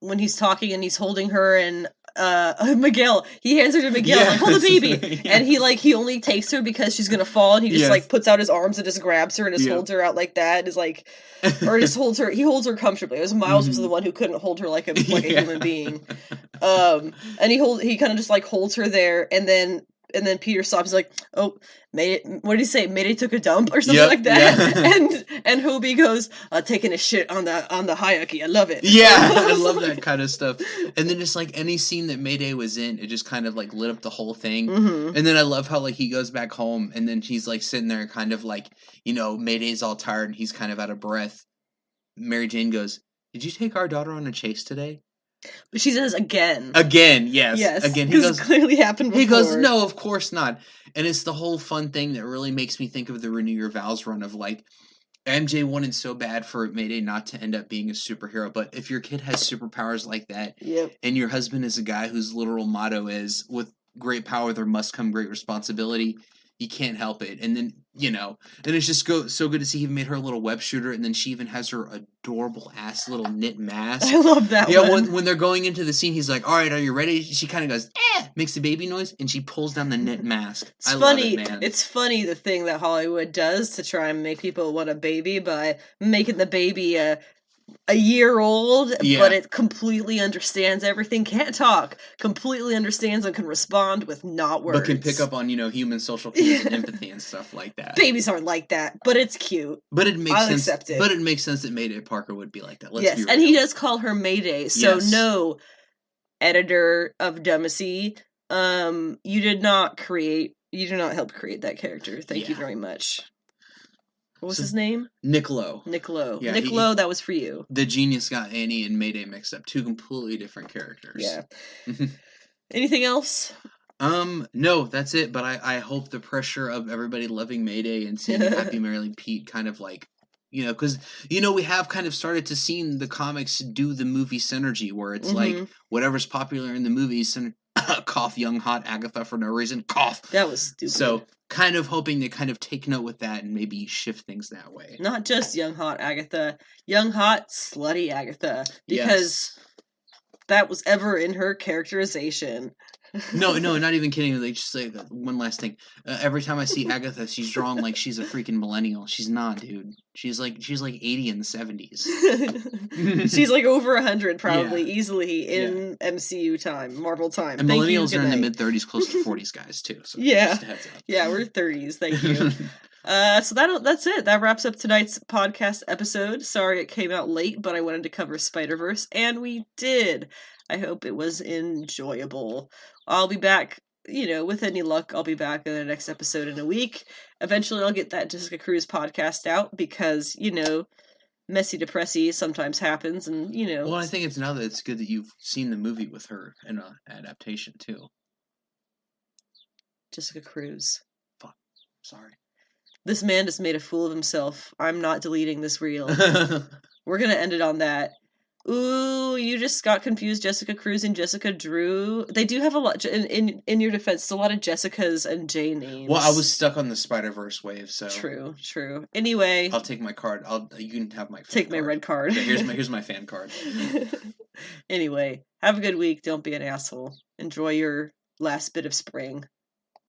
when he's talking and he's holding her, and Miguel. He hands her to Miguel, like, hold the baby. Yeah. And he only takes her because she's gonna fall, and he just, like, puts out his arms and just grabs her and just holds her out like that, and is like, or just holds her, he holds her comfortably. It was Miles was the one who couldn't hold her like a human being. And he kind of just, like, holds her there, and then Peter stops, like, oh, what did he say? Mayday took a dump or something like that. Yeah. And Hobie goes, taking a shit on the hierarchy. I love it. Yeah, I love that kind of stuff. And then just, like, any scene that Mayday was in, it just kind of, like, lit up the whole thing. Mm-hmm. And then I love how, like, he goes back home, and then he's, like, sitting there kind of, like, Mayday's all tired, and he's kind of out of breath. Mary Jane goes, did you take our daughter on a chase today? But she says again. Again, yes. Yes, again. He goes, clearly happened before. He goes, no, of course not. And it's the whole fun thing that really makes me think of the Renew Your Vows run of, like, MJ wanted so bad for Mayday not to end up being a superhero, but if your kid has superpowers like that, and your husband is a guy whose literal motto is, with great power there must come great responsibility, you can't help it. And then, and it's just so good to see he made her a little web shooter, and then she even has her adorable ass little knit mask. I love that one. Yeah, when they're going into the scene, he's like, all right, are you ready? She kind of goes, makes the baby noise, and she pulls down the knit mask. It's funny. Love it, man. It's funny the thing that Hollywood does to try and make people want a baby by making the baby a year old, but it completely understands everything, can't talk, completely understands and can respond with not words. But can pick up on, human social cues and empathy and stuff like that. Babies aren't like that, but it's cute. But it makes I'll sense. Accept it. But it makes sense that Mayday Parker would be like that. Let's yes, be real. And he does call her Mayday, so no, editor of Dumacy, you did not help create that character. Thank you very much. What was his name? Niccolo. Yeah, Niccolo, that was for you. The genius got Annie and Mayday mixed up. Two completely different characters. Yeah. Anything else? No, that's it. But I hope the pressure of everybody loving Mayday and seeing Happy Merrily Pete kind of like, because, we have kind of started to see the comics do the movie synergy where it's like whatever's popular in the movies, cough, young, hot Agatha for no reason, cough. That was stupid. So, kind of hoping to kind of take note with that and maybe shift things that way. Not just young, hot Agatha. Young, hot, slutty Agatha. Because that was ever in her characterization. No, not even kidding. They just say that one last thing. Every time I see Agatha, she's drawn like she's a freaking millennial. She's not, dude. She's like 80 in the 70s. She's like over 100 probably easily in MCU time, Marvel time. And millennials are in the mid 30s, close to 40s guys too. So just a heads up. Yeah, we're 30s. Thank you. So that's it. That wraps up tonight's podcast episode. Sorry it came out late, but I wanted to cover Spider-Verse, and we did. I hope it was enjoyable. I'll be back, with any luck, I'll be back in the next episode in a week. Eventually I'll get that Jessica Cruz podcast out because, messy depressy sometimes happens and, Well, I think it's now that it's good that you've seen the movie with her in an adaptation too. Jessica Cruz. Fuck. Sorry. This man just made a fool of himself. I'm not deleting this reel. We're gonna end it on that. Ooh, you just got confused. Jessica Cruz and Jessica Drew. They do have a lot, in your defense, it's a lot of Jessicas and J names. Well, I was stuck on the Spider-Verse wave, so. True. Anyway. I'll take my card. You can have my Take my red card. Yeah, here's my fan card. Anyway, have a good week. Don't be an asshole. Enjoy your last bit of spring.